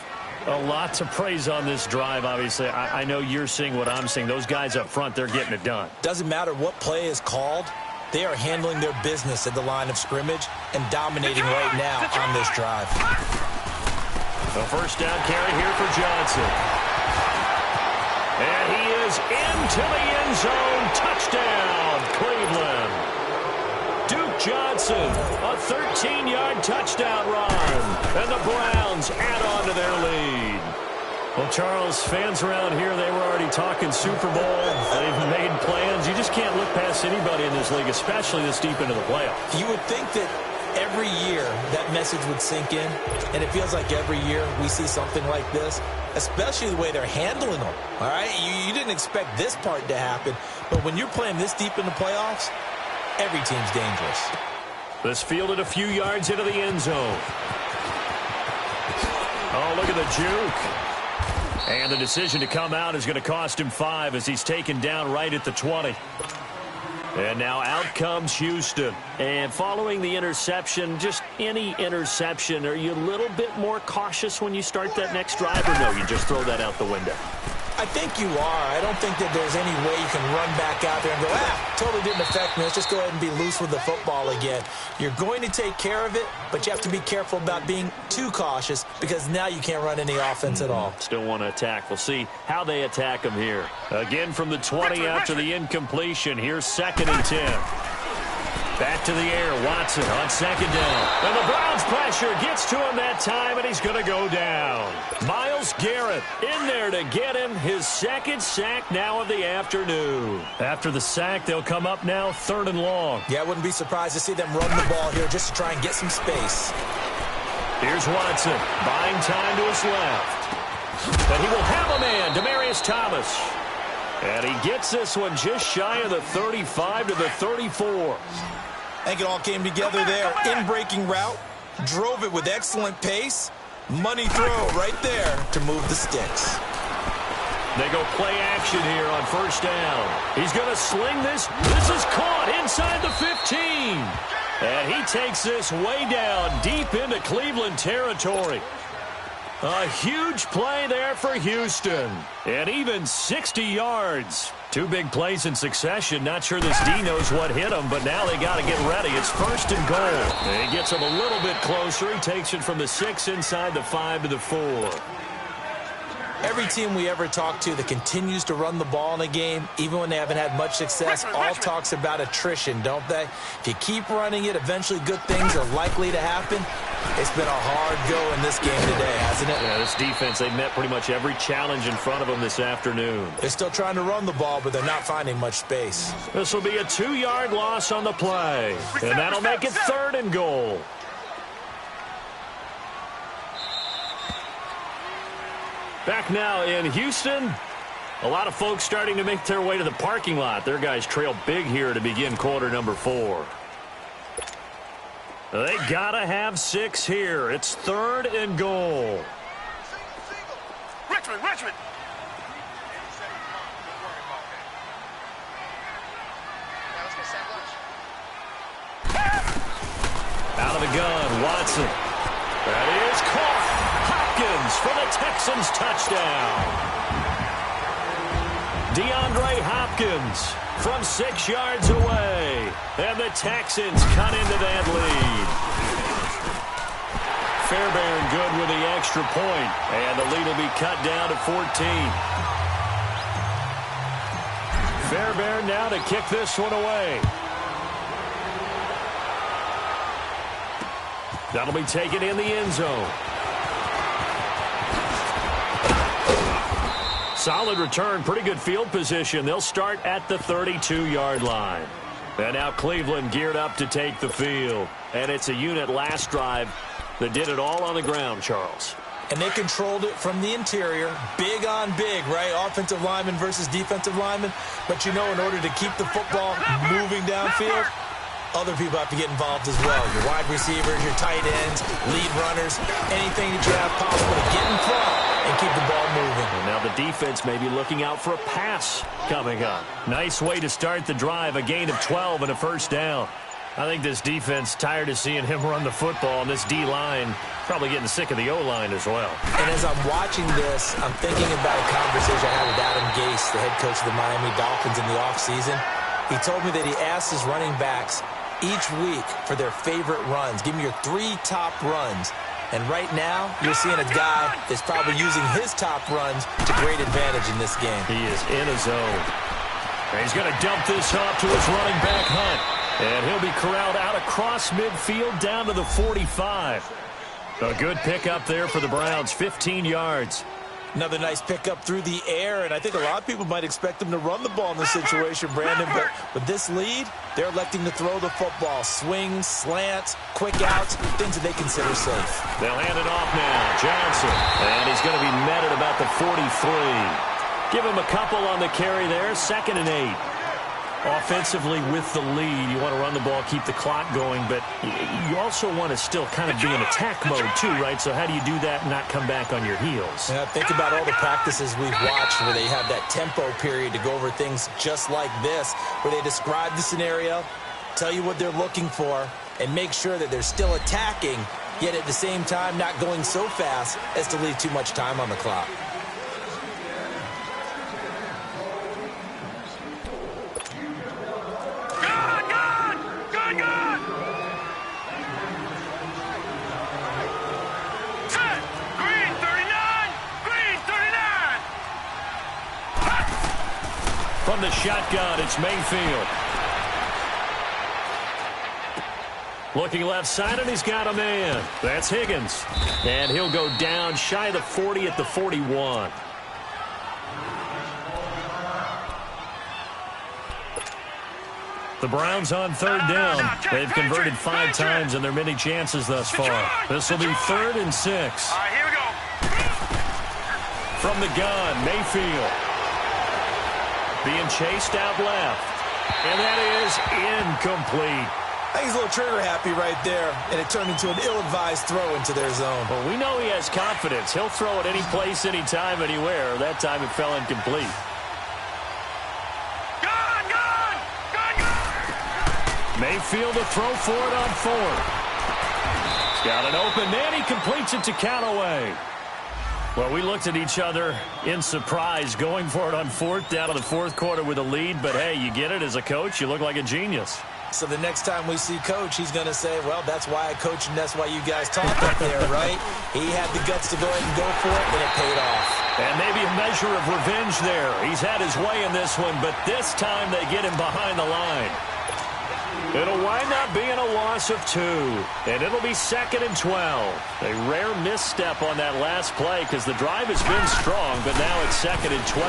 A lot to praise on this drive, obviously. I know you're seeing what I'm seeing. Those guys up front, they're getting it done. Doesn't matter what play is called. They are handling their business at the line of scrimmage and dominating right now on this drive. The first down carry here for Johnson. And he is into the end zone. Touchdown, Cleveland. Duke Johnson, a 13-yard touchdown run. And the Browns add on to their lead. Well, Charles, fans around here, they were already talking Super Bowl. They've made plans. You just can't look past anybody in this league, especially this deep into the playoffs. You would think that every year that message would sink in, and it feels like every year we see something like this, especially the way they're handling them, all right? You didn't expect this part to happen, but when you're playing this deep in the playoffs, every team's dangerous. This fielded a few yards into the end zone. Oh, look at the juke. And the decision to come out is going to cost him 5 as he's taken down right at the 20. And now out comes Houston. And following the interception, just any interception, are you a little bit more cautious when you start that next drive, or no, you just throw that out the window? I think you are. I don't think that there's any way you can run back out there and go, totally didn't affect me. Let's just go ahead and be loose with the football again. You're going to take care of it, but you have to be careful about being too cautious because now you can't run any offense at all. Still want to attack. We'll see how they attack him here. Again from the 20 after the incompletion. Here's 2nd and 10. Back to the air, Watson on 2nd down. And the Browns pressure gets to him that time, and he's going to go down. Myles Garrett in there to get him his 2nd sack now of the afternoon. After the sack, they'll come up now 3rd and long. Yeah, I wouldn't be surprised to see them run the ball here just to try and get some space. Here's Watson, buying time to his left. But he will have a man, Demaryius Thomas. And he gets this one just shy of the 35 to the 34. I think it all came together there. In-breaking route, drove it with excellent pace. Money throw right there to move the sticks. They go play action here on 1st down. He's going to sling this. This is caught inside the 15. And he takes this way down deep into Cleveland territory. A huge play there for Houston. And even 60 yards. 2 big plays in succession. Not sure this D knows what hit him, but now they got to get ready. It's 1st and goal. And he gets him a little bit closer. He takes it from the 6 inside the 5 to the 4. Every team we ever talk to that continues to run the ball in a game, even when they haven't had much success, all talks about attrition, don't they? If you keep running it, eventually good things are likely to happen. It's been a hard go in this game today, hasn't it? Yeah, this defense, they met pretty much every challenge in front of them this afternoon. They're still trying to run the ball, but they're not finding much space. This will be a 2-yard loss on the play, and that'll make it 3rd and goal. Back now in Houston. A lot of folks starting to make their way to the parking lot. Their guys trail big here to begin quarter number 4. They gotta have 6 here. It's 3rd and goal. Richmond. Out of the gun, Watson. That is caught. Hopkins for the Texans touchdown. DeAndre Hopkins from 6 yards away. And the Texans cut into that lead. Fairbairn good with the extra point. And the lead will be cut down to 14. Fairbairn now to kick this one away. That'll be taken in the end zone. Solid return, pretty good field position. They'll start at the 32-yard line. And now Cleveland geared up to take the field. And it's a unit last drive that did it all on the ground, Charles. And they controlled it from the interior. Big on big, right? Offensive lineman versus defensive lineman. But you know, in order to keep the football moving downfield, other people have to get involved as well. Your wide receivers, your tight ends, lead runners, anything that you have possible to get in front and keep the ball moving. And now the defense may be looking out for a pass coming up. Nice way to start the drive, a gain of 12 and a 1st down. I think this defense tired of seeing him run the football, and this D-line probably getting sick of the O-line as well. And as I'm watching this, I'm thinking about a conversation I had with Adam Gase, the head coach of the Miami Dolphins in the offseason. He told me that he asked his running backs each week for their favorite runs. Give me your 3 top runs. And right now, you're seeing a guy that's probably using his top runs to great advantage in this game. He is in a zone. And he's going to dump this off to his running back, Hunt. And he'll be corralled out across midfield down to the 45. A good pickup there for the Browns, 15 yards. Another nice pickup through the air, and I think a lot of people might expect them to run the ball in this situation, Brandon, but with this lead, they're electing to throw the football. Swings, slants, quick outs, things that they consider safe. They'll hand it off now. Johnson, and he's going to be met at about the 43. Give him a couple on the carry there, 2nd and 8. Offensively with the lead, you want to run the ball, keep the clock going, but you also want to still kind of be in attack mode too, right? So how do you do that and not come back on your heels? Yeah, think about all the practices we've watched where they have that tempo period to go over things just like this, where they describe the scenario, tell you what they're looking for, and make sure that they're still attacking, yet at the same time not going so fast as to leave too much time on the clock. From the shotgun, it's Mayfield. Looking left side, and he's got a man. That's Higgins. And he'll go down shy of the 40 at the 41. The Browns on 3rd down. They've converted 5 times in their many chances thus far. This will be 3rd and 6. All right, here we go. From the gun, Mayfield. Being chased out left. And that is incomplete. I think he's a little trigger happy right there, and it turned into an ill-advised throw into their zone. Well, we know he has confidence. He'll throw it any place, anytime, anywhere. That time it fell incomplete. Mayfield to throw for it on 4th. He's got an open man. He completes it to Callaway. Well, we looked at each other in surprise going for it on 4th down in the 4th quarter with a lead. But, hey, you get it as a coach. You look like a genius. So the next time we see Coach, he's going to say, well, that's why I coach and that's why you guys talk up there, right? He had the guts to go ahead and go for it, and it paid off. And maybe a measure of revenge there. He's had his way in this one, but this time they get him behind the line. It'll wind up being a loss of 2, and it'll be 2nd and 12. A rare misstep on that last play because the drive has been strong, but now it's 2nd and 12.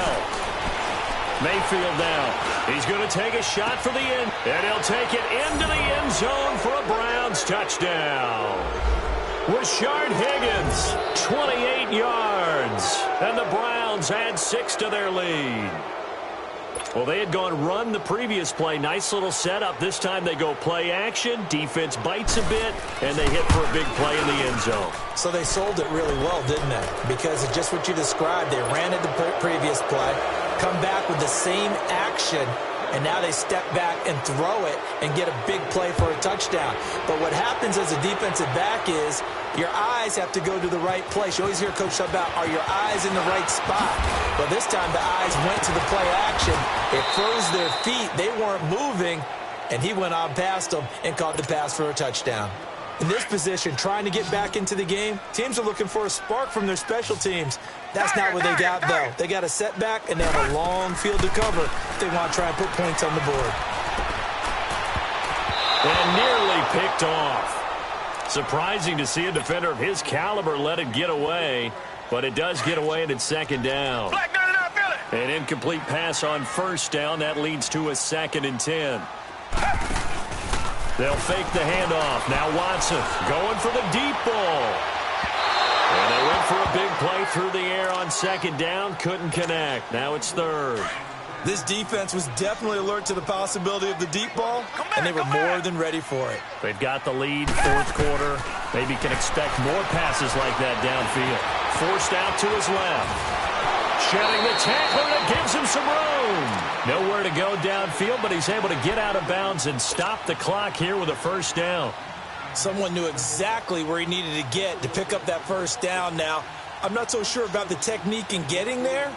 Mayfield now. He's going to take a shot for the end, and he'll take it into the end zone for a Browns touchdown. Rashard Higgins, 28 yards, and the Browns add 6 to their lead. Well, they had gone run the previous play. Nice little setup. This time they go play action. Defense bites a bit, and they hit for a big play in the end zone. So they sold it really well, didn't they? Because of just what you described. They ran it the previous play, come back with the same action, and now they step back and throw it and get a big play for a touchdown. But what happens as a defensive back is your eyes have to go to the right place. You always hear Coach talk about, are your eyes in the right spot? Well, this time the eyes went to the play action. It froze their feet. They weren't moving, and he went on past them and caught the pass for a touchdown. In this position, trying to get back into the game, teams are looking for a spark from their special teams. That's not what they got, though. They got a setback, and they have a long field to cover if they want to try and put points on the board. And nearly picked off. Surprising to see a defender of his caliber let it get away, but it does get away, and it's 2nd down. An incomplete pass on 1st down. That leads to a 2nd and 10. They'll fake the handoff. Now Watson going for the deep ball. And they went for a big play through the air on 2nd down. Couldn't connect. Now it's 3rd. This defense was definitely alert to the possibility of the deep ball, and they were more than ready for it. They've got the lead, 4th quarter. Maybe can expect more passes like that downfield. Forced out to his left. Shedding the tackler, that gives him some room. Nowhere to go downfield, but he's able to get out of bounds and stop the clock here with a 1st down. Someone knew exactly where he needed to get to pick up that 1st down now. I'm not so sure about the technique in getting there,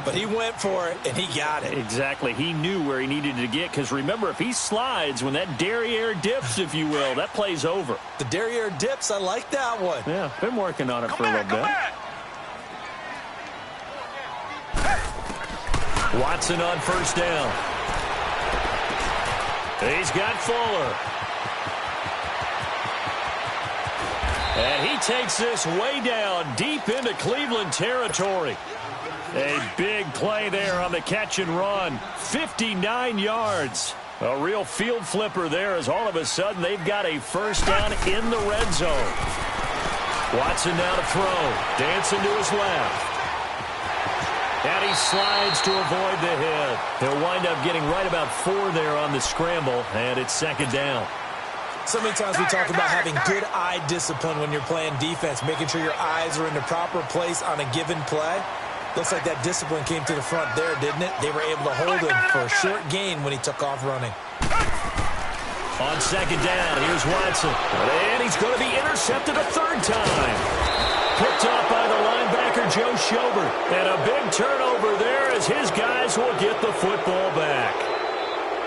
but he went for it, and he got it. Exactly. He knew where he needed to get, because remember, if he slides, when that derriere dips, if you will, that play's over. The derriere dips, I like that one. Yeah, been working on it for a little bit. Watson on 1st down. He's got Fuller. And he he takes this way down, deep into Cleveland territory. A big play there on the catch and run. 59 yards. A real field flipper there as all of a sudden they've got a first down in the red zone. Watson now to throw. Dancing to his left. And he slides to avoid the hit. He'll wind up getting right about 4 there on the scramble, and it's second down. So many times we talk about having good eye discipline when you're playing defense, making sure your eyes are in the proper place on a given play. Looks like that discipline came to the front there, didn't it? They were able to hold him for a short gain when he took off running. On second down, here's Watson. And he's going to be intercepted a third time. Picked off by the linebacker, Joe Schobert. And a big turnover there as his guys will get the football back.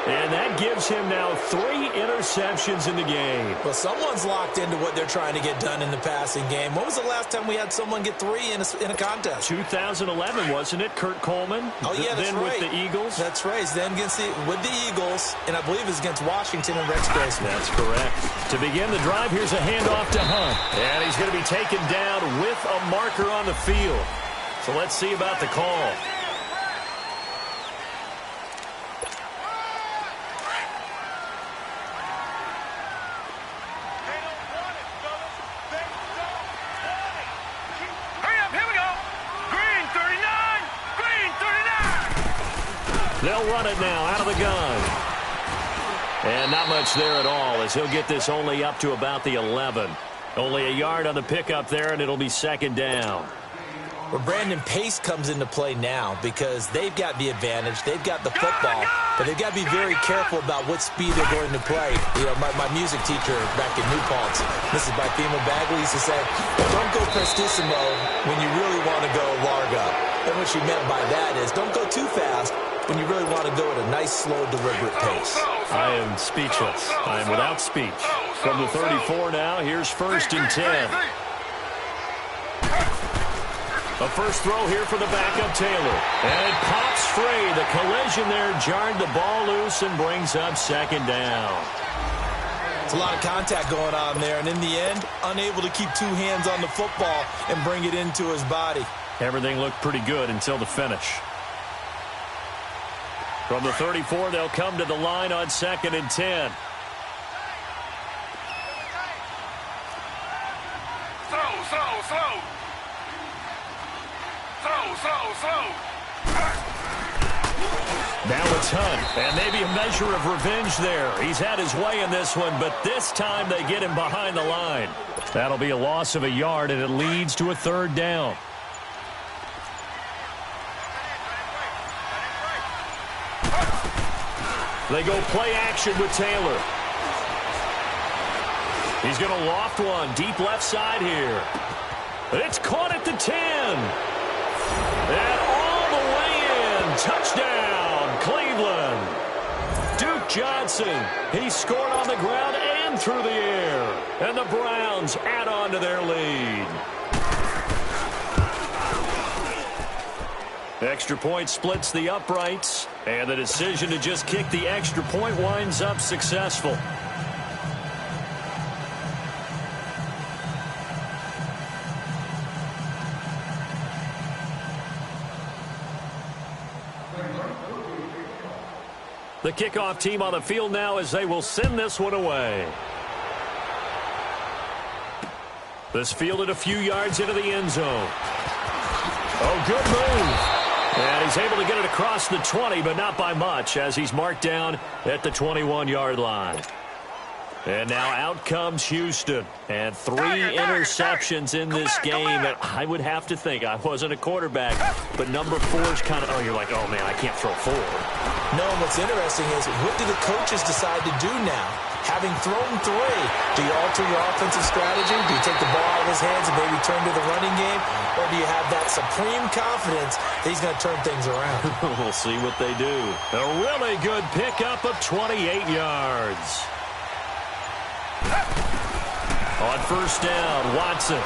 And that gives him now 3 interceptions in the game. Well, someone's locked into what they're trying to get done in the passing game. When was the last time we had someone get 3 in a contest? 2011, wasn't it? Kurt Coleman? Oh, yeah, that's then right. With the Eagles? That's right. Then with the Eagles, and I believe it's against Washington and Rex Grossman. That's correct. To begin the drive, here's a handoff to Hunt. And he's going to be taken down with a marker on the field. So let's see about the call. They'll run it now out of the gun. And not much there at all as he'll get this only up to about the 11. Only a yard on the pickup there, and it'll be second down. Well, Brandon, pace comes into play now because they've got the advantage. They've got the football, but they've got to be very careful about what speed they're going to play. You know, my music teacher back in New Paltz, Mrs. Bythema Bagley, used to say, don't go prestissimo when you really want to go largo. And what she meant by that is don't go too fast when you really want to go at a nice, slow, deliberate pace. I am speechless. I am without speech. From the 34 now, here's first and 10. A first throw here for the backup, Taylor. And it pops free. The collision there jarred the ball loose and brings up second down. It's a lot of contact going on there, and in the end, unable to keep 2 hands on the football and bring it into his body. Everything looked pretty good until the finish. From the 34, they'll come to the line on second and 10. Now it's Hunt, and maybe a measure of revenge there. He's had his way in this one, but this time they get him behind the line. That'll be a loss of a yard, and it leads to a third down. They go play action with Taylor. He's going to loft one deep left side here. It's caught at the 10. And all the way in. Touchdown, Cleveland. Duke Johnson. He scored on the ground and through the air. And the Browns add on to their lead. Extra point splits the uprights, and the decision to just kick the extra point winds up successful. The kickoff team on the field now as they will send this one away. This fielded a few yards into the end zone. Oh, good move. And he's able to get it across the 20, but not by much, as he's marked down at the 21-yard line. And now out comes Houston. And 3 interceptions in this game. And I would have to think, I wasn't a quarterback, but number 4 is kind of, you're like, oh, man, I can't throw 4. No, what's interesting is, what do the coaches decide to do now? Having thrown 3, do you alter your offensive strategy? Do you take the ball out of his hands and maybe turn to the running game? Or do you have that supreme confidence that he's going to turn things around? We'll see what they do. A really good pickup of 28 yards. On first down, Watson.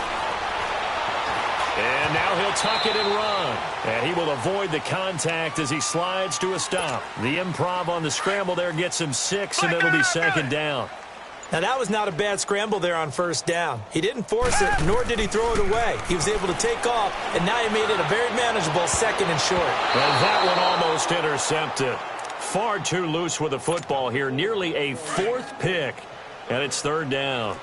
And now he'll tuck it and run. And he will avoid the contact as he slides to a stop. The improv on the scramble there gets him 6, and it'll be second down. Now, that was not a bad scramble there on first down. He didn't force it, nor did he throw it away. He was able to take off, and now he made it a very manageable 2nd and short. And that one almost intercepted. Far too loose with the football here. Nearly a 4th pick, and it's 3rd down.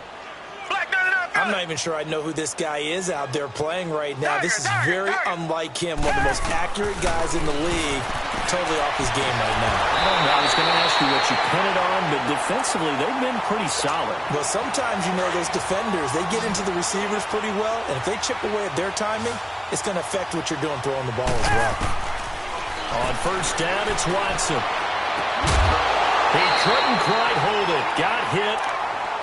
I'm not even sure I know who this guy is out there playing right now. This is very unlike him, one of the most accurate guys in the league. Totally off his game right now. I was going to ask you what you pin it on, but defensively, they've been pretty solid. Well, sometimes, you know, those defenders, they get into the receivers pretty well, and if they chip away at their timing, it's going to affect what you're doing throwing the ball as well. On first down, it's Watson. He couldn't quite hold it. Got hit.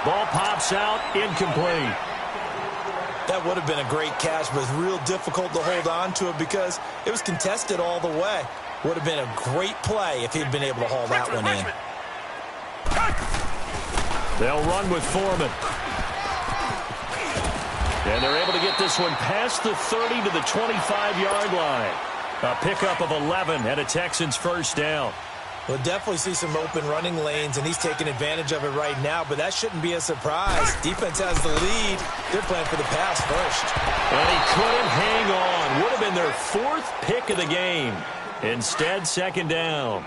Ball pops out, incomplete. That would have been a great catch, but it's real difficult to hold on to it because it was contested all the way. Would have been a great play if he'd been able to haul that one in. They'll run with Foreman. And they're able to get this one past the 30 to the 25-yard line. A pickup of 11 and a Texans first down. We'll definitely see some open running lanes, and he's taking advantage of it right now, but that shouldn't be a surprise. Defense has the lead. They're playing for the pass first. And he couldn't hang on. Would have been their 4th pick of the game. Instead, 2nd down.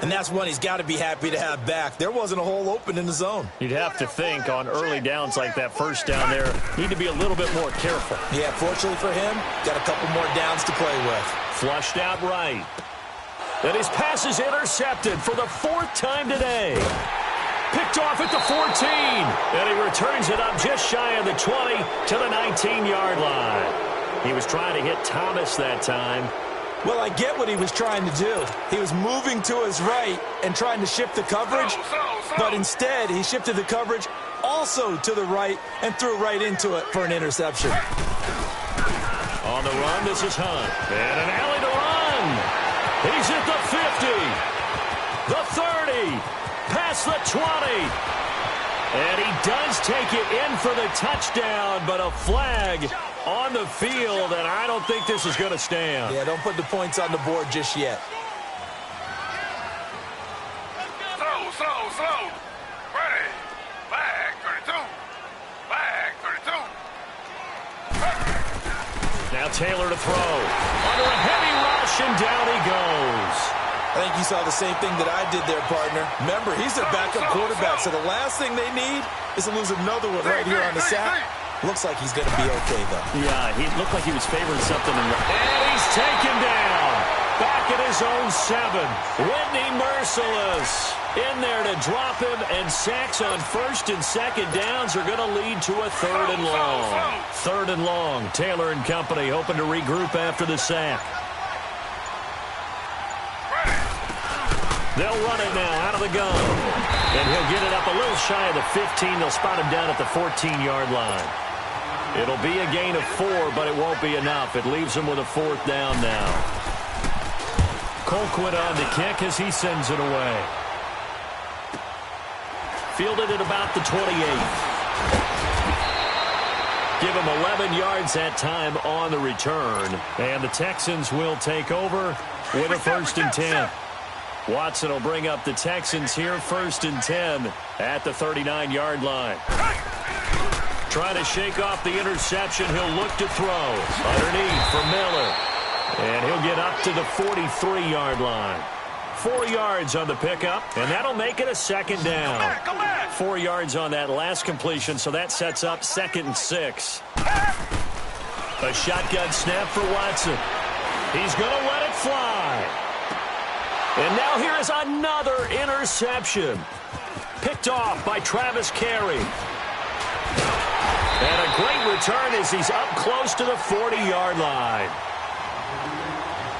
And that's one he's got to be happy to have back. There wasn't a hole open in the zone. You'd have to think on early downs like that first down there, need to be a little bit more careful. Yeah, fortunately for him, got a couple more downs to play with. Flushed out right. And his pass is intercepted for the 4th time today. Picked off at the 14. And he returns it up just shy of the 20 to the 19-yard line. He was trying to hit Thomas that time. Well, I get what he was trying to do. He was moving to his right and trying to shift the coverage, but instead he shifted the coverage also to the right and threw right into it for an interception. On the run, this is Hunt. And an alley to run. He's at the 50, the 30, past the 20. And he does take it in for the touchdown, but a flag on the field, and I don't think this is going to stand. Yeah, don't put the points on the board just yet. Slow. Ready. Flag 32. Flag 32. Now Taylor to throw. Under a heavy rush, and down he goes. I think you saw the same thing that I did there, partner. Remember, he's their backup quarterback, so the last thing they need is to lose another one right here on the sack. Looks like he's going to be okay, though. Yeah, he looked like he was favoring something. And he's taken down. Back at his own 7. Whitney Merciless in there to drop him, and sacks on 1st and 2nd downs are going to lead to a 3rd and long. 3rd and long. Taylor and company hoping to regroup after the sack. They'll run it now out of the gun. And he'll get it up a little shy of the 15. They'll spot him down at the 14-yard line. It'll be a gain of 4, but it won't be enough. It leaves him with a 4th down now. Colquitt on the kick as he sends it away. Fielded at about the 28. Give him 11 yards that time on the return. And the Texans will take over with a 1st and 10. Watson will bring up the Texans here, 1st and 10 at the 39-yard line. Trying to shake off the interception. He'll look to throw. Underneath for Miller. And he'll get up to the 43-yard line. 4 yards on the pickup, and that'll make it a 2nd down. 4 yards on that last completion, so that sets up 2nd and 6. A shotgun snap for Watson. He's going to let it fly. And now here is another interception. Picked off by Travis Carey. And a great return as he's up close to the 40-yard line.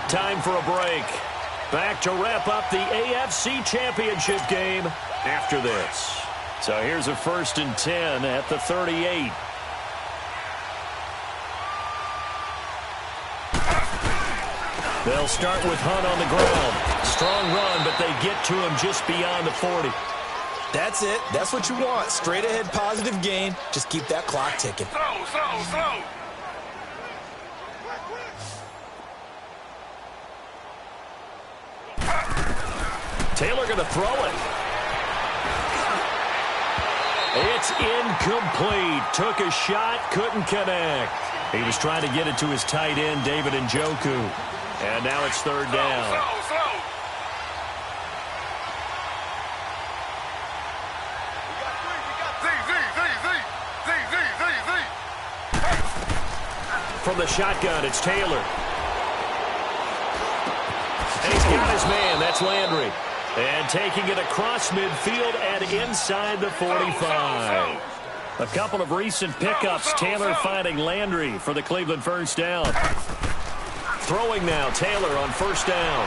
Time for a break. Back to wrap up the AFC Championship game after this. So here's a 1st and 10 at the 38. They'll start with Hunt on the ground. Strong run, but they get to him just beyond the 40. That's it. That's what you want. Straight ahead positive gain. Just keep that clock ticking. Slow. Taylor going to throw it. It's incomplete. Took a shot, couldn't connect. He was trying to get it to his tight end, David Njoku. And now it's third down. Slow. From the shotgun, it's Taylor. And he's got his man. That's Landry. And taking it across midfield and inside the 45. A couple of recent pickups. Taylor finding Landry for the Cleveland first down. Throwing now, Taylor on first down.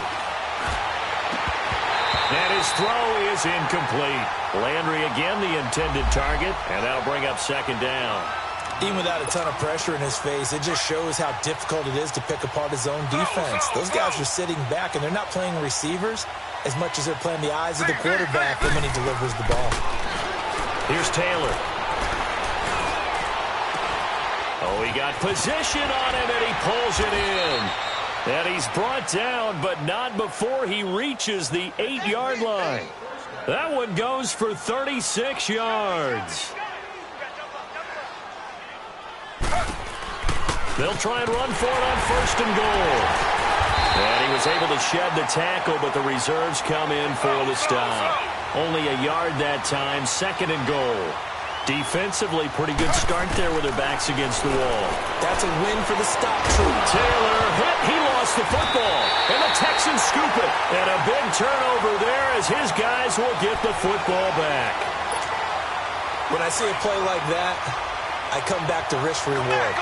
And his throw is incomplete. Landry again the intended target, and that'll bring up second down. Even without a ton of pressure in his face, it just shows how difficult it is to pick apart his own defense. Those guys are sitting back, and they're not playing receivers as much as they're playing the eyes of the quarterback when he delivers the ball. Here's Taylor. Oh, he got position on him, and he pulls it in. And he's brought down, but not before he reaches the 8-yard line. That one goes for 36 yards. They'll try and run for it on first and goal. And he was able to shed the tackle, but the reserves come in for the stop. Only a yard that time, second and goal. Defensively, pretty good start there with their backs against the wall. That's a win for the stop troop. Taylor hit. He lost the football. And the Texans scoop it. And a big turnover there as his guys will get the football back. When I see a play like that, I come back to risk reward.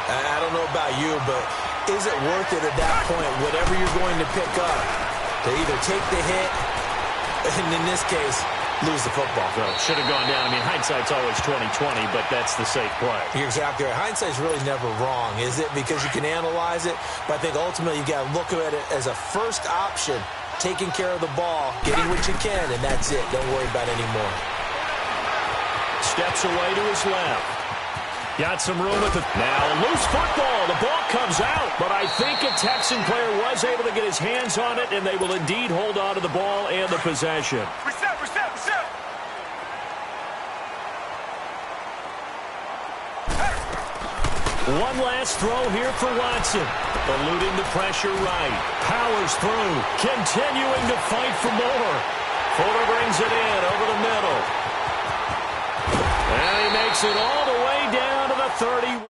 I don't know about you, but is it worth it at that point, whatever you're going to pick up, to either take the hit, and in this case, lose the football? So should have gone down. I mean, hindsight's always 20/20, but that's the safe play. You're exactly right. Hindsight's really never wrong, is it? Because you can analyze it, but I think ultimately you got to look at it as a first option, taking care of the ball, getting what you can, and that's it. Don't worry about any more. Steps away to his left. Got some room at the... Now, loose football. The ball comes out, but I think a Texan player was able to get his hands on it, and they will indeed hold on to the ball and the possession. Reset. One last throw here for Watson. Eluding the pressure right. Powers through. Continuing to fight for more. Fuller brings it in over the middle. And he makes it all the way down to the 30.